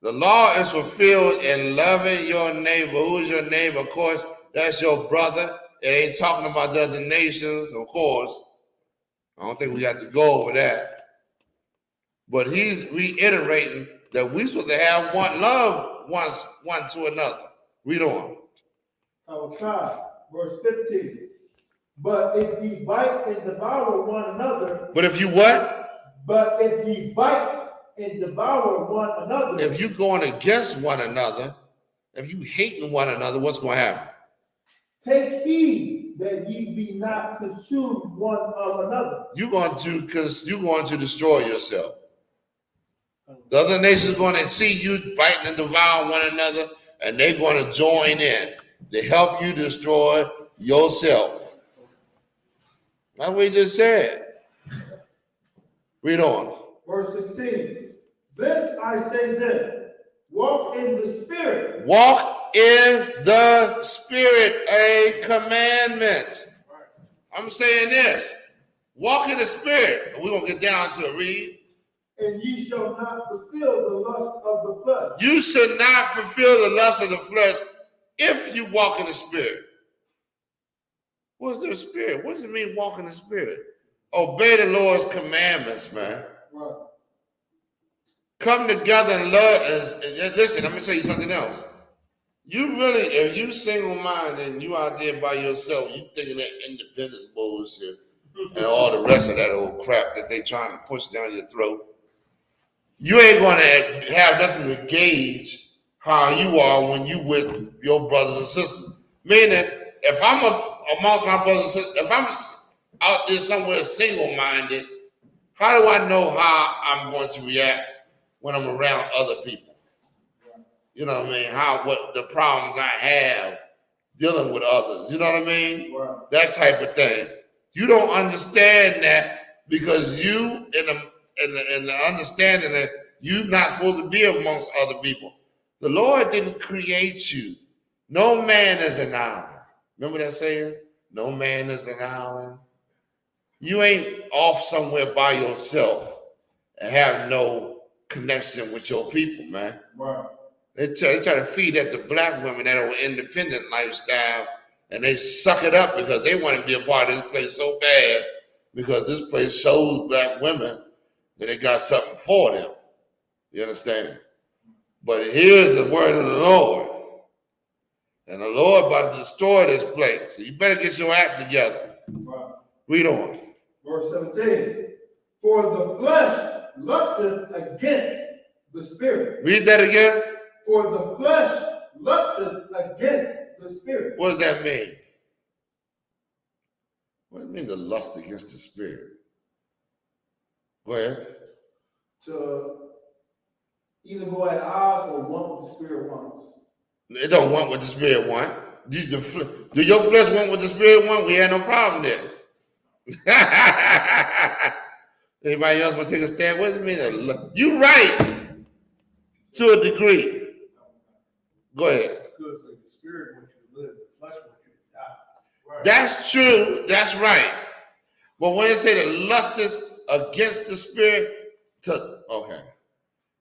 The law is fulfilled in loving your neighbor. Who is your neighbor? Of course, that's your brother. It ain't talking about the other nations, of course. I don't think we have to go over that. But he's reiterating that we're supposed to have one love one to another. Read on. Okay, verse 15. But if ye bite and devour one another. But if you what? But if ye bite and devour one another. If you going against one another, if you hating one another, what's going to happen? Take heed that ye be not consumed one of another. You're going to destroy yourself. The other nations are going to see you biting and devour one another, and they're going to join in to help you destroy yourself. That's what he just said. Read on. Verse 16. This I say then, walk in the Spirit. Walk in the Spirit, a commandment. I'm saying this. Walk in the Spirit. We're going to get down to it. Read. And ye shall not fulfill the lust of the flesh. You should not fulfill the lust of the flesh if you walk in the Spirit. What's the Spirit? What does it mean walk in the Spirit? Obey the Lord's commandments, man. Right. Come together and love. And listen, let me tell you something else. You really, if you single-minded and you out there by yourself, you thinking that independent bullshit and all the rest of that old crap that they trying to push down your throat, you ain't going to have nothing to gauge how you are when you with your brothers and sisters. Meaning, if I'm amongst my brothers and sisters, if I'm out there somewhere single-minded, how do I know how I'm going to react when I'm around other people? You know what I mean? What the problems I have dealing with others. You know what I mean? Right. That type of thing. You don't understand that because you in the understanding that you're not supposed to be amongst other people. The Lord didn't create you. No man is an island. Remember that saying? No man is an island. You ain't off somewhere by yourself and have no connection with your people, man. Right. They try to feed at the black women that are independent lifestyle, and they suck it up because they want to be a part of this place so bad because this place shows black women that they got something for them. You understand? But here's the word of the Lord. And the Lord about to destroy this place. So you better get your act together. Right. Read on. Verse 17. For the flesh lusteth against the spirit. Read that again. For the flesh lusteth against the spirit. What does that mean? What does it mean to lust against the spirit? Go ahead. To either go at odds or want what the spirit wants. It don't want what the spirit want. Do your flesh want what the spirit want? We had no problem there. Anybody else want to take a stand? What does it mean? You right to a degree. Go ahead. Because the spirit wants you to live, the flesh wants you to die. Right. That's true. That's right. But when it say the lust is against the spirit,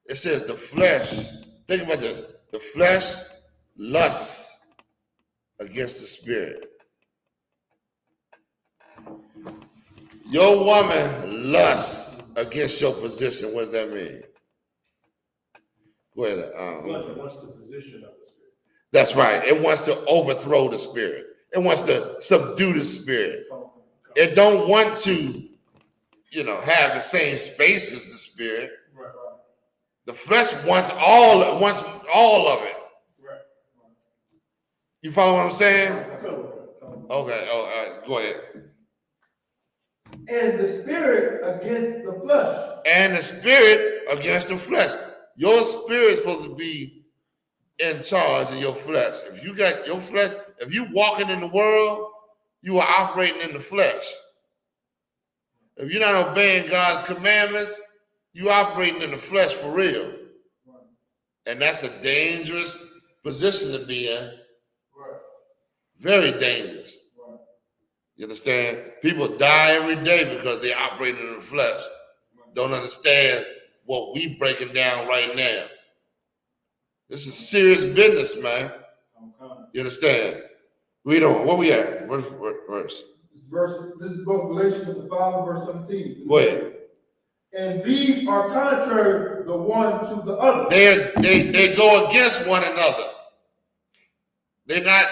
it says the flesh. Think about this. The flesh lusts against the spirit. Your woman lusts against your position. What does that mean? Go ahead. Flesh wants the position of the spirit. That's right. It wants to overthrow the spirit. It wants to subdue the spirit. It don't want to, have the same space as the spirit. Right. The flesh wants all of it. Right. You follow what I'm saying? Okay. All right. Go ahead. And the spirit against the flesh. And the spirit against the flesh. Your spirit is supposed to be in charge of your flesh. If you got your flesh, if you walking in the world, you are operating in the flesh. If you're not obeying God's commandments, you operating in the flesh for real. And that's a dangerous position to be in. Very dangerous. You understand? People die every day because they operate in the flesh. Don't understand what we breaking down right now. This is serious business, man. You understand? Read on. Where we at? Verse. This is book Galatians chapter 5, verse 17. Go ahead. And these are contrary the one to the other. They go against one another. They're not.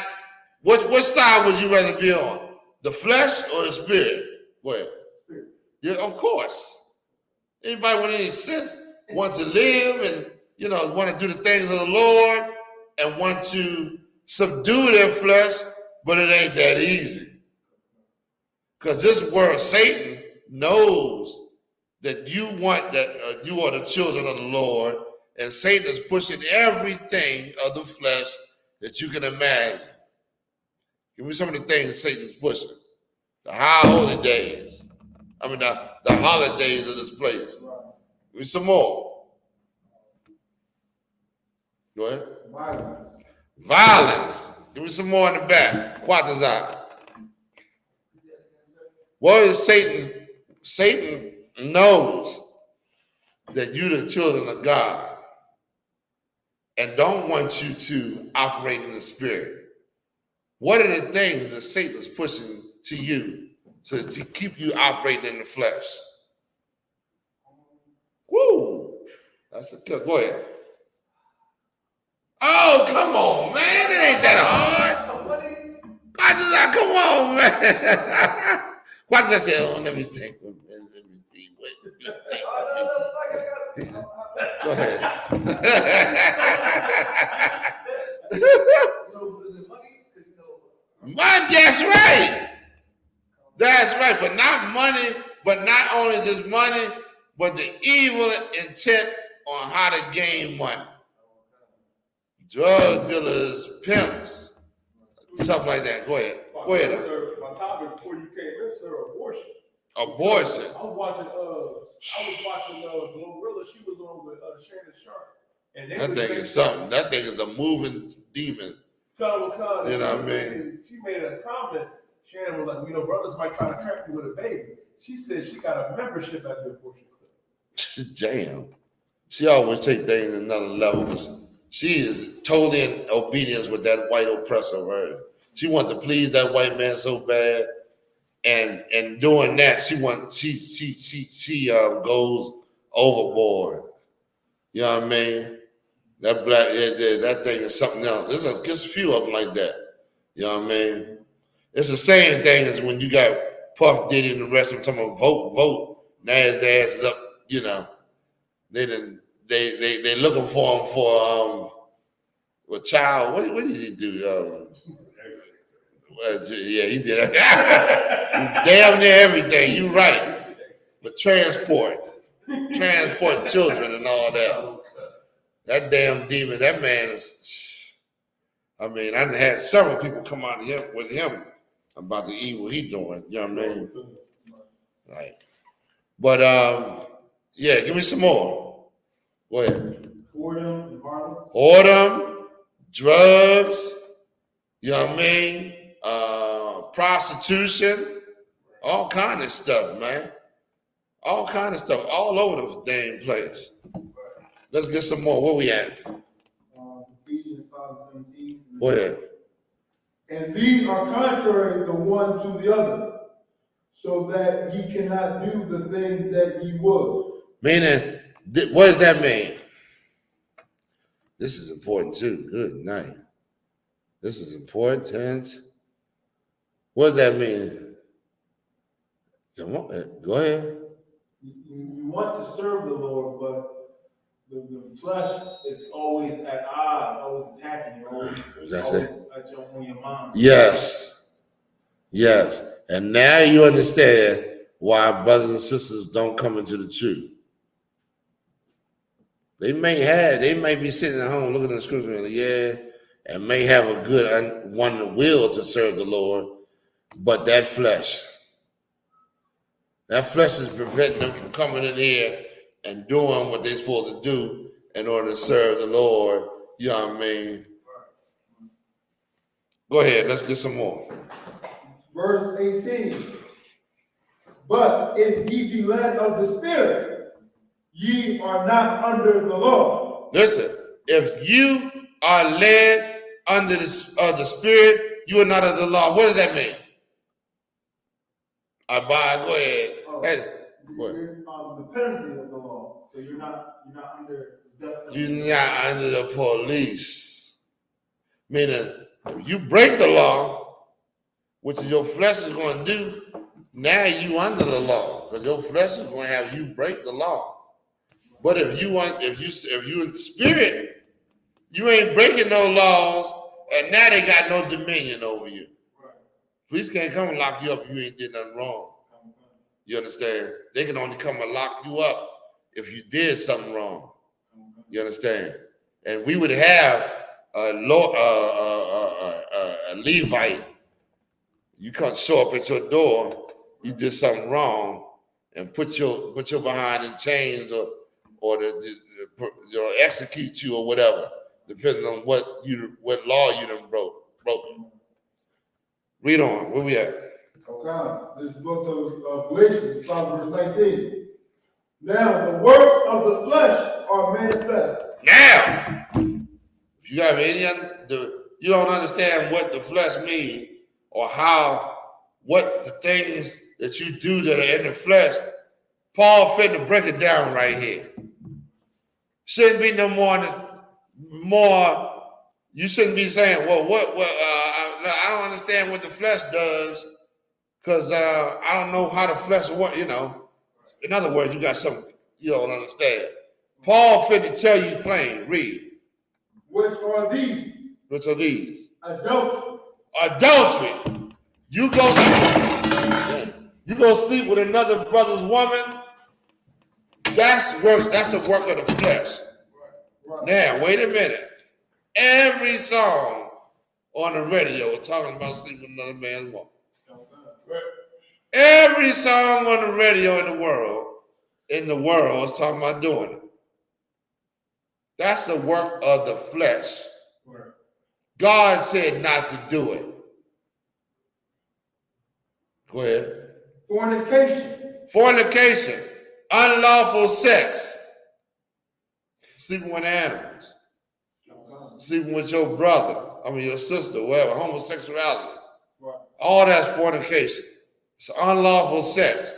Which side would you rather be on? The flesh or the spirit? Go ahead. Spirit. Yeah, of course. Anybody with any sense want to live and want to do the things of the Lord and want to subdue their flesh, but it ain't that easy. Because this world, Satan knows that you are the children of the Lord, and Satan is pushing everything of the flesh that you can imagine. Give me some of the things Satan's pushing. The high holy days. The holidays of this place. Give me some more. Go ahead. Violence. Give me some more in the back. Quatazai. What is Satan? Satan knows that you're the children of God and don't want you to operate in the spirit. What are the things that Satan is pushing to you to keep you operating in the flesh? Woo! That's a good. Go ahead. Oh, come on, man. It ain't that hard. Come on, man. Why does I say, let me think. Let me see. Go ahead. Money, that's right. That's right. But not money, but not only just money, but the evil intent on how to gain money. Drug dealers, pimps, stuff like that. Go ahead. Go ahead. Sir, my topic before you came in, sir, abortion. Abortion. I was watching Glorilla. She was on with Shannon Sharp. And that thing is something. That thing is a moving demon. You know what I mean? She made a comment. Shannon was like, brothers might try to trap you with a baby. She said she got a membership at the abortion club. Damn. She always take things another level because she is totally in obedience with that white oppressor of hers. She wants to please that white man so bad, and doing that, she goes overboard. You know what I mean? That that thing is something else. There's a few of them like that. You know what I mean? It's the same thing as when you got Puff Diddy and the rest of them talking about vote. Now his ass is up. You know, they looking for him for a child. What did he do? Yeah, he did. Damn near everything. You right. But transporting children and all that. That damn demon. That man is. I mean, I had several people come out with him about the evil he doing. You know what I mean? Right. But yeah, give me some more. Go ahead. Boredom, drugs. You know what I mean? Prostitution, all kind of stuff, man. All kind of stuff, all over the damn place. Let's get some more. Where we at? Ephesians 5:17. Go ahead. And these are contrary the one to the other, so that ye cannot do the things that ye would. Meaning, what does that mean? This is important too. Good night. This is important. What does that mean? Come on, go ahead. You want to serve the Lord, but the flesh is always at odds, always attacking you, always at your mind. Yes. And now you understand why brothers and sisters don't come into the truth. They may be sitting at home looking at the scripture and may have a good one will to serve the Lord, but that flesh is preventing them from coming in here and doing what they're supposed to do in order to serve the Lord. You know what I mean? Go ahead, let's get some more. Verse 18. But if ye be led of the Spirit, ye are not under the law. Listen, if you are led under the Spirit, you are not under the law. What does that mean? Go ahead. The penalty of the law. So you're not under the You're not under the police. Meaning, if you break the law, which your flesh is going to do, now you under the law, because your flesh is going to have you break the law. But if you in the Spirit, you ain't breaking no laws, and now they got no dominion over you. Police can't come and lock you up if you ain't did nothing wrong. You understand? They can only come and lock you up if you did something wrong. You understand? And we would have a Levite. You can't show up at your door. You did something wrong, and put your behind in chains or execute you or whatever, depending on what law you done broke. Read on. Where we at? Okay. This book of Galatians, 5:19. Now the works of the flesh are manifest. Now, if you have you don't understand what the flesh means or what the things that you do that are in the flesh, Paul finna break it down right here. Shouldn't be no more. You shouldn't be saying, well, I don't understand what the flesh does because I don't know how the flesh works, you know. In other words, you got something you don't understand. Paul finna tell you plain, read. Which are these? Which are these? Adultery. You go sleep with another brother's woman. That's a work of the flesh. Right. Now, wait a minute. Every song on the radio is talking about sleeping with another man's woman. Right. Every song on the radio in the world is talking about doing it. That's the work of the flesh. Right. God said not to do it. Go ahead. Fornication. Unlawful sex. sleeping with animals, sleeping with your brother, your sister, whatever, homosexuality. Right. All that's fornication. It's unlawful sex.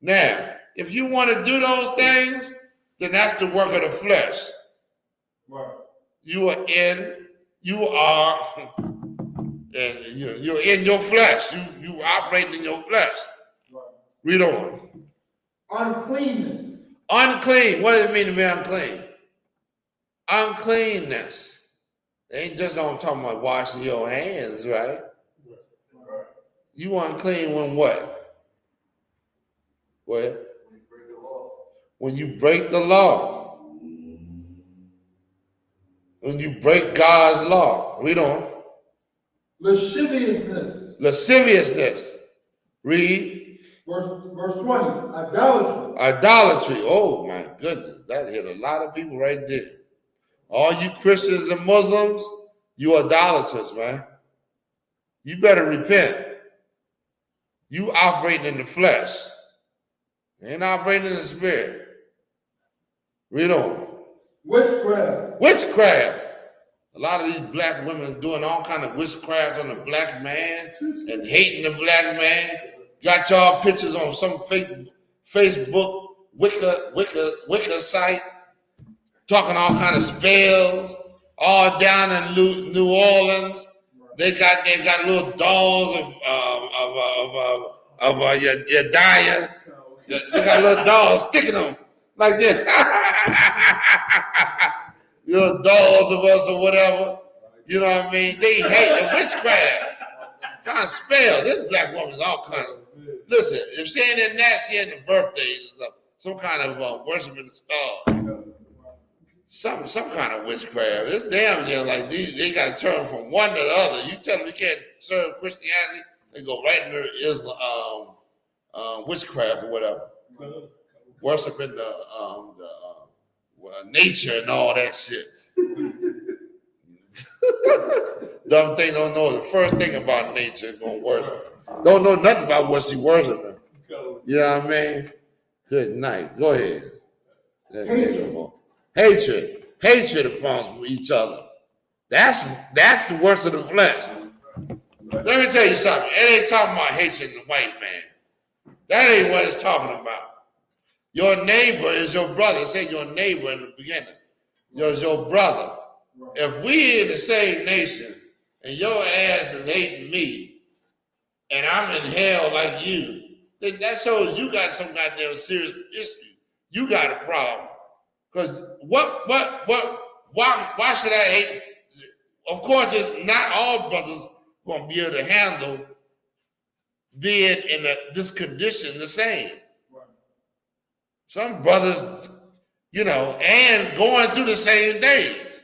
Now, if you want to do those things, then that's the work of the flesh. Right. You're in your flesh. You operating in your flesh. Right. Read on. Uncleanness. Unclean. What does it mean to be unclean? Uncleanness. They ain't just on talking about washing your hands, right? Right. You unclean when what? What? When you break the law. When you break God's law. Read on. Lasciviousness. Lasciviousness. Read. Verse 20. Idolatry. Idolatry. Oh my goodness. That hit a lot of people right there. All you Christians and Muslims, you idolaters, man. You better repent. You operating in the flesh. You ain't operating in the spirit. Read on. Witchcraft. Witchcraft. A lot of these black women doing all kind of witchcraft on the black man and hating the black man. Got y'all pictures on some fake Facebook Wicca site, talking all kind of spells, all down in New Orleans. They got little dolls of Yediah. They got little dolls sticking them like this. Little dolls of us or whatever. You know what I mean? They hate the witchcraft. Kind of spells. This black woman's all kind of. Listen, if she ain't in that, she ain't in birthdays and stuff. Some kind of worshiping the stars. Some kind of witchcraft. It's damn near like they got to turn from one to the other. You tell them you can't serve Christianity, they go right into Islam, witchcraft or whatever. Worshiping the nature and all that shit. Dumb thing don't know the first thing about nature gonna worship. Don't know nothing about what she worshiping. You know what I mean? Good night. Go ahead. Hatred upon each other. That's the works of the flesh. Let me tell you something. It ain't talking about hatred in the white man. That ain't what it's talking about. Your neighbor is your brother. Say your neighbor in the beginning. Your brother. If we in the same nation and your ass is hating me and I'm in hell like you, then that shows you got some goddamn serious issue. You got a problem. Because why should I hate? Of course, it's not all brothers going to be able to handle being in this condition the same. Some brothers, and going through the same things.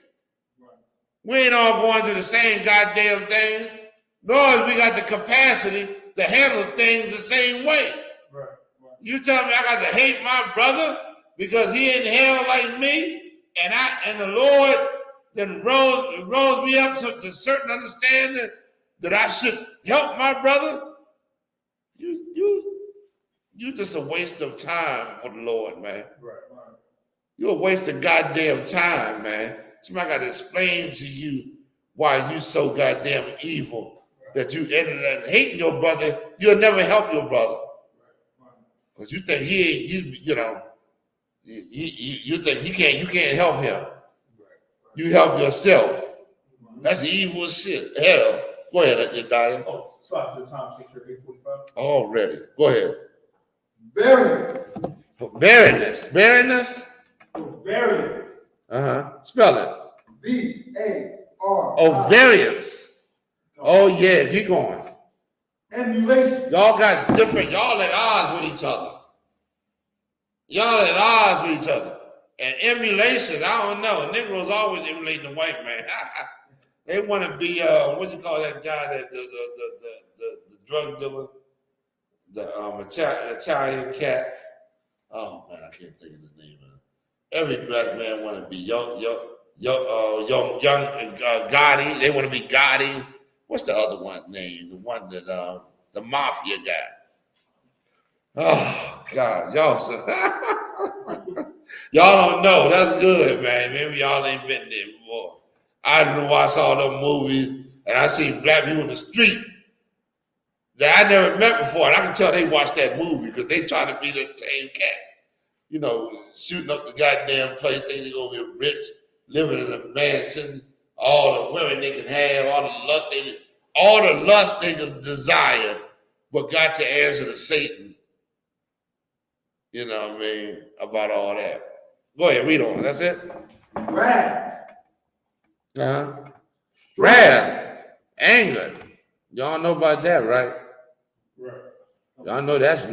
We ain't all going through the same goddamn things, nor have we got the capacity to handle things the same way. You tell me I got to hate my brother because he in hell like me, and the Lord then rose me up to certain understanding that I should help my brother. You just a waste of time for the Lord, man. You're a waste of goddamn time, man. Somebody got to explain to you why you so goddamn evil that you ended up hating your brother. You'll never help your brother. Because you think you think you can't help him. You help yourself. That's evil as shit. Hell. Go ahead, Yediah. Oh, sorry, the time 8:45. Already. Go ahead. Barrenness. Barrenness? Variance. Spell it. V-A-R. Oh, variance. Oh, yeah, keep going. Emulation. Y'all got different, y'all at odds with each other. And emulation, I don't know. Negroes always emulating the white man. They want to be, what you call that guy, the drug dealer, the Italian cat. Oh man, I can't think of the name of it. Every black man want to be young Gotti. They want to be Gotti. What's the other one name? The one that the mafia guy. Oh God, y'all. Y'all don't know. That's good, man. Maybe y'all ain't been there before. I don't know why I saw them movies and I seen black people in the street that I never met before. And I can tell they watched that movie because they trying to be the tame cat. You know, shooting up the goddamn place, thinking they're gonna get rich, living in a mansion, all the women they can have, all the lust they can desire, but got to answer to Satan. You know what I mean? About all that. Go ahead, read on. That's it. Wrath. Wrath, anger. Y'all know about that, right? Right. Y'all know that's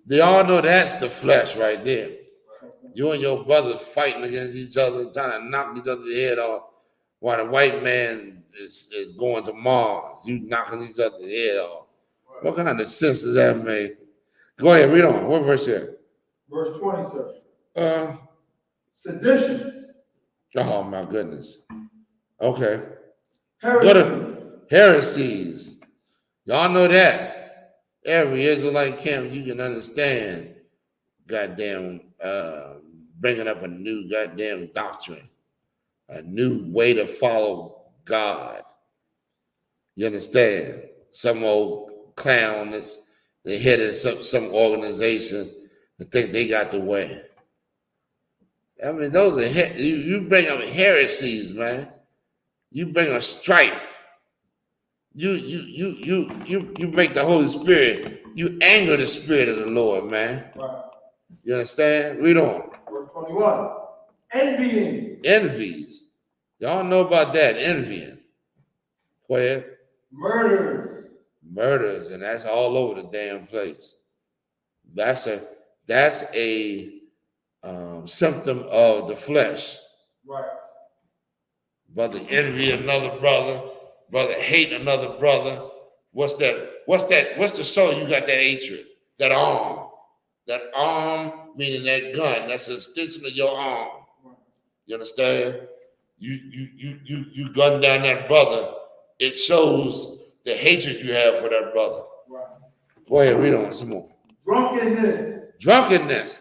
they all know that's the flesh right there. You and your brothers fighting against each other, trying to knock each other's head off, while the white man is going to Mars. You knocking each other's head off. What kind of sense does that make? Go ahead, read on. What verse here? Verse 20, sir. Seditions. Oh my goodness. Okay. Heresies. Go to heresies. Y'all know that. Every Israelite camp you can understand, goddamn, bringing up a new goddamn doctrine, a new way to follow God. You understand? Some old clown that's the head of some organization that think they got the way. I mean, those are you bring up heresies, man. You bring up strife. You make the Holy Spirit. You anger the Spirit of the Lord, man. Right. You understand? Read on. Verse 21. Envyings. Envies. Y'all know about that, envying. Go ahead. Murders, and that's all over the damn place. That's a symptom of the flesh. Right. Brother envy another brother, brother hate another brother. What's the show you got that hatred? That arm. That arm, meaning that gun. That's an extension of your arm. You understand? You gun down that brother. It shows the hatred you have for that brother. Right. Go ahead, read on some more. Drunkenness.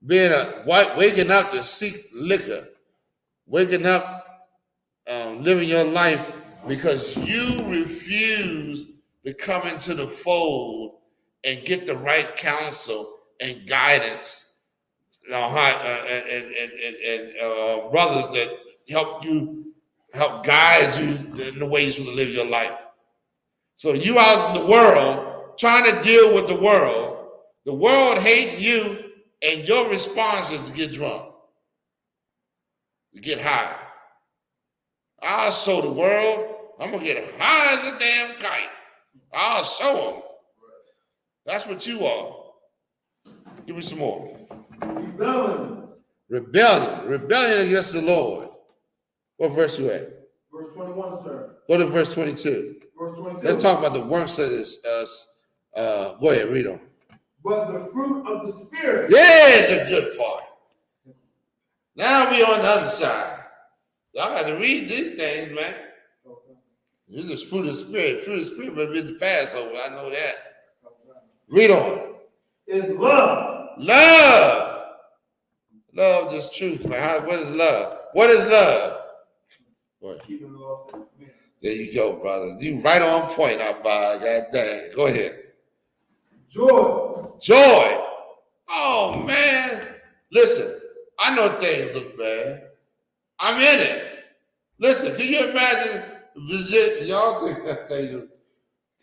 Being waking up to seek liquor. Waking up, living your life because you refuse to come into the fold and get the right counsel and guidance, and brothers that help guide you in the ways you to live your life. So you out in the world trying to deal with the world hating you, and your response is to get drunk, to get high. I'll show the world. I'm gonna get high as a damn kite. I'll show them. That's what you are. Give me some more. Rebellion against the Lord. What verse you at? Verse 21, sir. Go to verse 22. Verse 22. Let's talk about the works of this. Go ahead, read on. But the fruit of the Spirit. Yeah, it's a good part. Now we on the other side. Y'all got to read these things, man. Okay. This is fruit of the Spirit. Fruit of the Spirit must be the Passover. I know that. Okay. Read on. Is love. Love is truth, man. What is love? What is love? Keeping the law. There you go, brother. You right on point, Abba. God dang. Go ahead. Joy. Oh, man. Listen, I know things look bad. I'm in it. Listen, can you imagine visit? Y'all think that thing?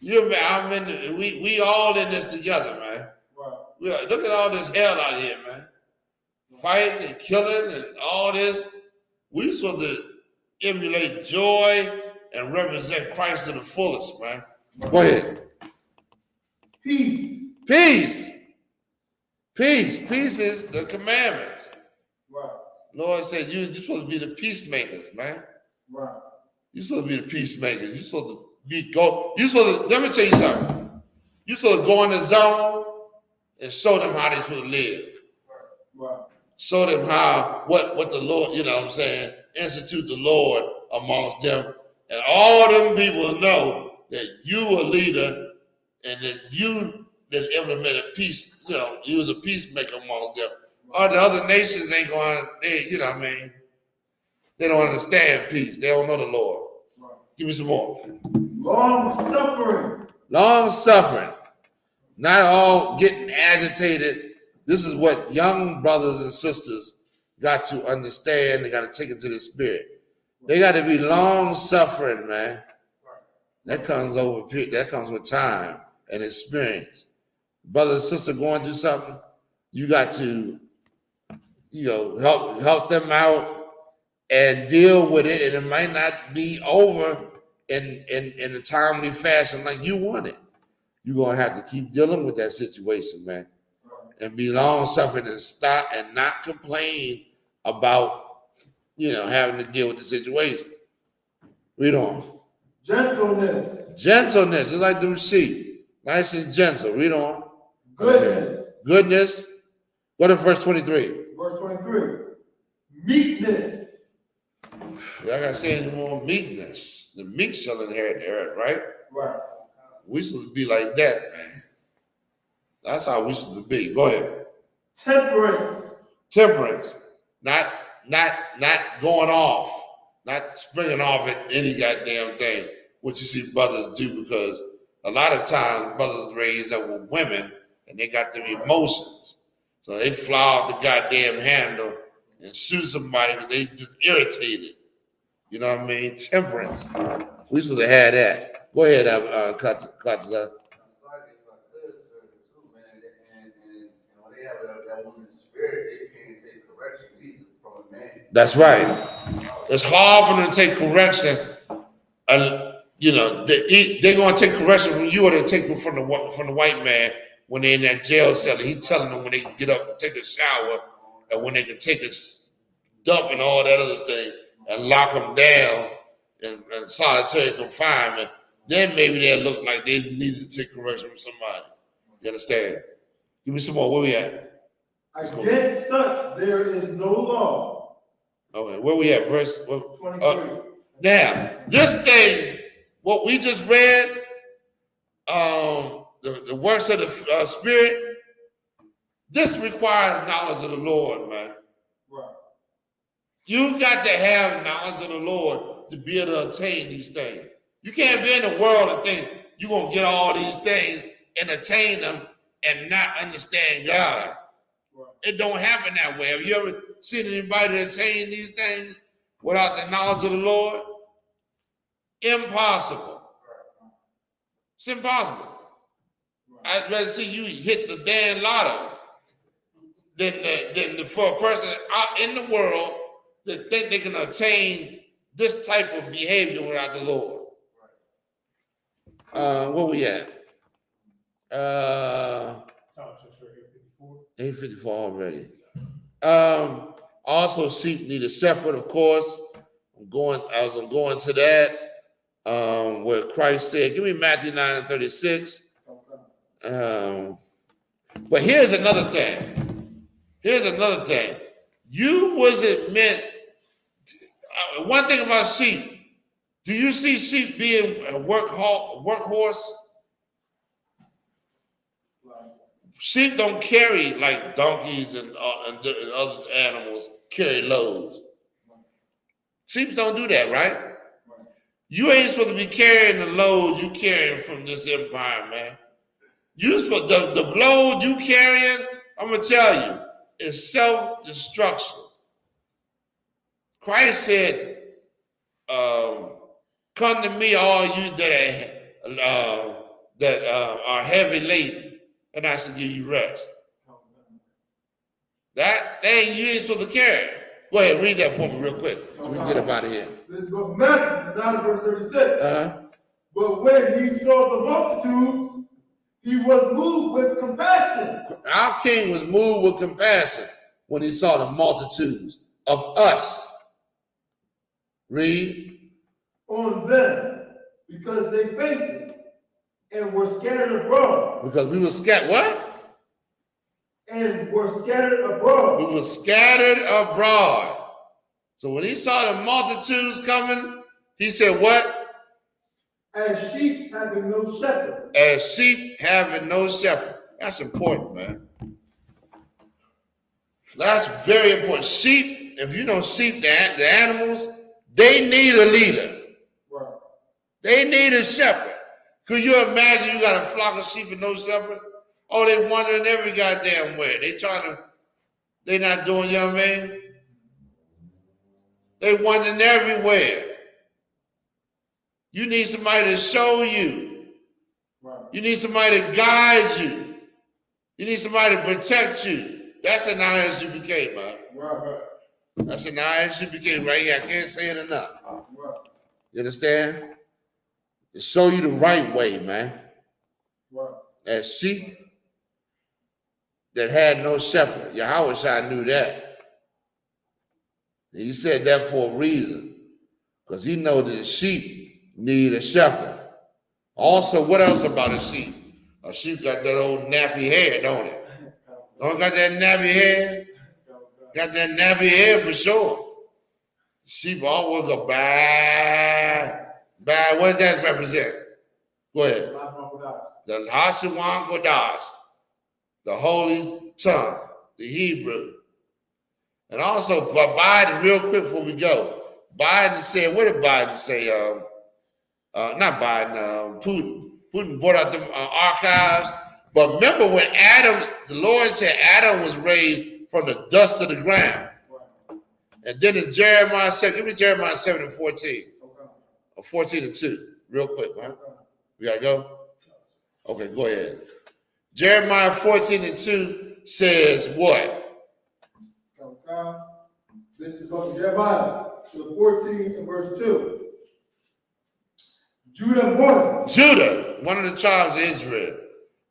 I'm in it. We all in this together, man. Wow. Look at all this hell out here, man. Fighting and killing and all this. We supposed to emulate joy and represent Christ to the fullest, man. Go ahead. Peace is the commandments. Right. Lord said you're supposed to be the peacemakers, man. Right. You're supposed to be the peacemakers. You're supposed to let me tell you something. You're supposed to go in the zone and show them how they're supposed to live. Right. Show them what the Lord, you know what I'm saying, institute the Lord amongst them. And all them people know that you a leader and that you that implemented peace, you was a peacemaker among them. Or the other nations ain't going, you know what I mean? They don't understand peace. They don't know the Lord. Give me some more. Long suffering. Long suffering. Not all getting agitated. This is what young brothers and sisters got to understand. They got to take it to the spirit. They got to be long suffering, man. That comes with time and experience. Brother and sister going through something, you got to, help them out and deal with it. And it might not be over in a timely fashion like you want it. You're gonna have to keep dealing with that situation, man, and be long suffering and stop and not complain about having to deal with the situation. Read on. Gentleness. Gentleness is like the sheep, nice and gentle. Read on. Goodness. Goodness. Go to verse 23. Verse 23. Meekness. I gotta say any more meekness. The meek shall inherit the earth, right? Right. We should be like that, man. That's how we should be. Go ahead. Temperance. Temperance. Not going off. Not springing off at any goddamn thing. What you see brothers do, because a lot of times brothers raised up with women and they got their emotions. So they fly off the goddamn handle and shoot somebody because they just irritated. You know what I mean? Temperance. We should have had that. Go ahead, Katza. That's right. It's hard for them to take correction. They're going to take correction from you, or they take it from the white man when they're in that jail cell. He's telling them when they can get up and take a shower, and when they can take a dump and all that other thing, and lock them down in solitary confinement. Then maybe they'll look like they needed to take correction from somebody. You understand? Give me some more. Where we at? Against such there is no law. Okay, where we at? Verse 23. Now, this thing, what we just read, the works of the Spirit, this requires knowledge of the Lord, man. Right. You got to have knowledge of the Lord to be able to attain these things. You can't be in the world and think you're going to get all these things and attain them and not understand God. Right. It don't happen that way. Have you ever seen anybody attain these things without the knowledge of the Lord? Impossible. It's impossible. Right. I'd rather see you hit the damn lotto than for a person out in the world that think they can attain this type of behavior without the Lord. Where we at? 8:54 already. Also, sheep need a shepherd, of course. I'm going to that. Where Christ said, give me Matthew 9:36. But here's another thing. You wasn't meant. One thing about sheep. Do you see sheep being a workhorse? Sheep don't carry like donkeys and other animals carry loads. Sheep don't do that, right? You ain't supposed to be carrying the load you carrying from this empire, man. You supposed the load you carrying, I'm gonna tell you, is self-destruction. Christ said, come to me, all you that are heavy laden, and I shall give you rest. That thing you ain't supposed to carry. Go ahead, read that for me real quick, so we can get up out of here. This is book Matthew 9, verse 36. But when he saw the multitude, he was moved with compassion. Our king was moved with compassion when he saw the multitudes of us. Read. On them, because they fainted and were scattered abroad. Because we were scattered, what? And were scattered abroad. We were scattered abroad. So when he saw the multitudes coming, he said what? As sheep having no shepherd. As sheep having no shepherd. That's important, man. That's very important. Sheep, if you know sheep, the animals, they need a leader. Right. They need a shepherd. Could you imagine you got a flock of sheep and no shepherd? Oh, they wandering every goddamn way. They not doing, you know what I mean? They wandering everywhere. You need somebody to show you. Right. You need somebody to guide you. You need somebody to protect you. That's an I.S.U.P.K, man. Right. That's an I.S.U.P.K right here. I can't say it enough. Right. You understand? To show you the right way, man. Right. As sheep that had no shepherd. Yahweh knew that. He said that for a reason. Because he knows that the sheep need a shepherd. Also, what else about a sheep? A sheep got that old nappy hair, don't it? Don't it got that nappy hair? Got that nappy hair for sure. Sheep always go baa, baa. What does that represent? Go ahead. The Hashawan Kodash, the holy tongue, the Hebrew. And also, Biden, real quick before we go, Biden said, what did Biden say? Not Biden, Putin. Putin brought out the archives. But remember when Adam, the Lord said Adam was raised from the dust of the ground. And then in Jeremiah 7, give me Jeremiah 7 and 14. Or 14 and 2, real quick, man. We gotta go? Okay, go ahead. Jeremiah 14 and 2 says what? This is from Jeremiah, the 14 and verse 2. Judah mourning. Judah, one of the tribes of Israel.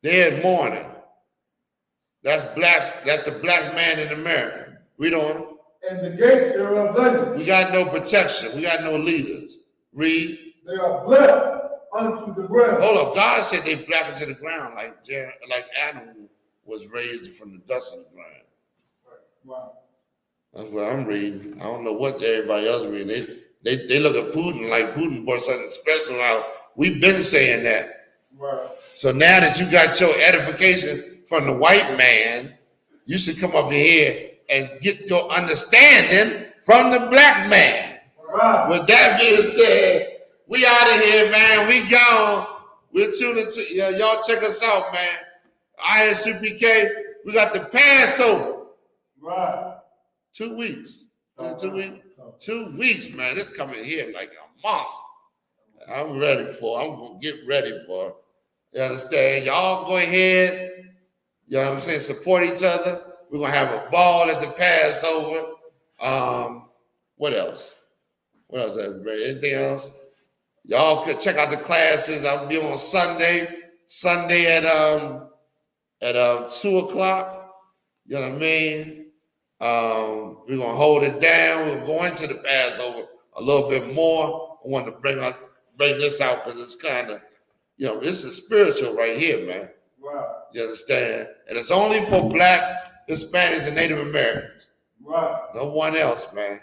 They had mourning. That's blacks. That's a black man in America. Read on. And the gates thereof blended. We got no protection. We got no leaders. Read. They are bled unto the ground. Hold up. God said they black into the ground like Adam was raised from the dust of the ground. Wow. That's what I'm reading. I don't know what everybody else reading. They look at Putin like Putin brought something special out. We've been saying that. Right. So now that you got your edification from the white man, you should come up here and get your understanding from the black man. Right. With that being said, we out of here, man. We gone. We're tuning to y'all. Check us out, man. I.S.U.P.K. We got the Passover. Right. 2 weeks. 2 weeks. 2 weeks, man. It's coming here like a monster. I'm ready for it. I'm gonna get ready for it. You understand? Y'all go ahead. You know what I'm saying? Support each other. We're gonna have a ball at the Passover. What else? What else? Anything else? Y'all could check out the classes. I'll be on Sunday at 2 o'clock. You know what I mean? We're gonna hold it down. We'll go into the Passover a little bit more. I want to bring this out because it's kind of, this is spiritual right here, man. Wow. You understand? And it's only for blacks, Hispanics, and Native Americans. Right. No one else, man.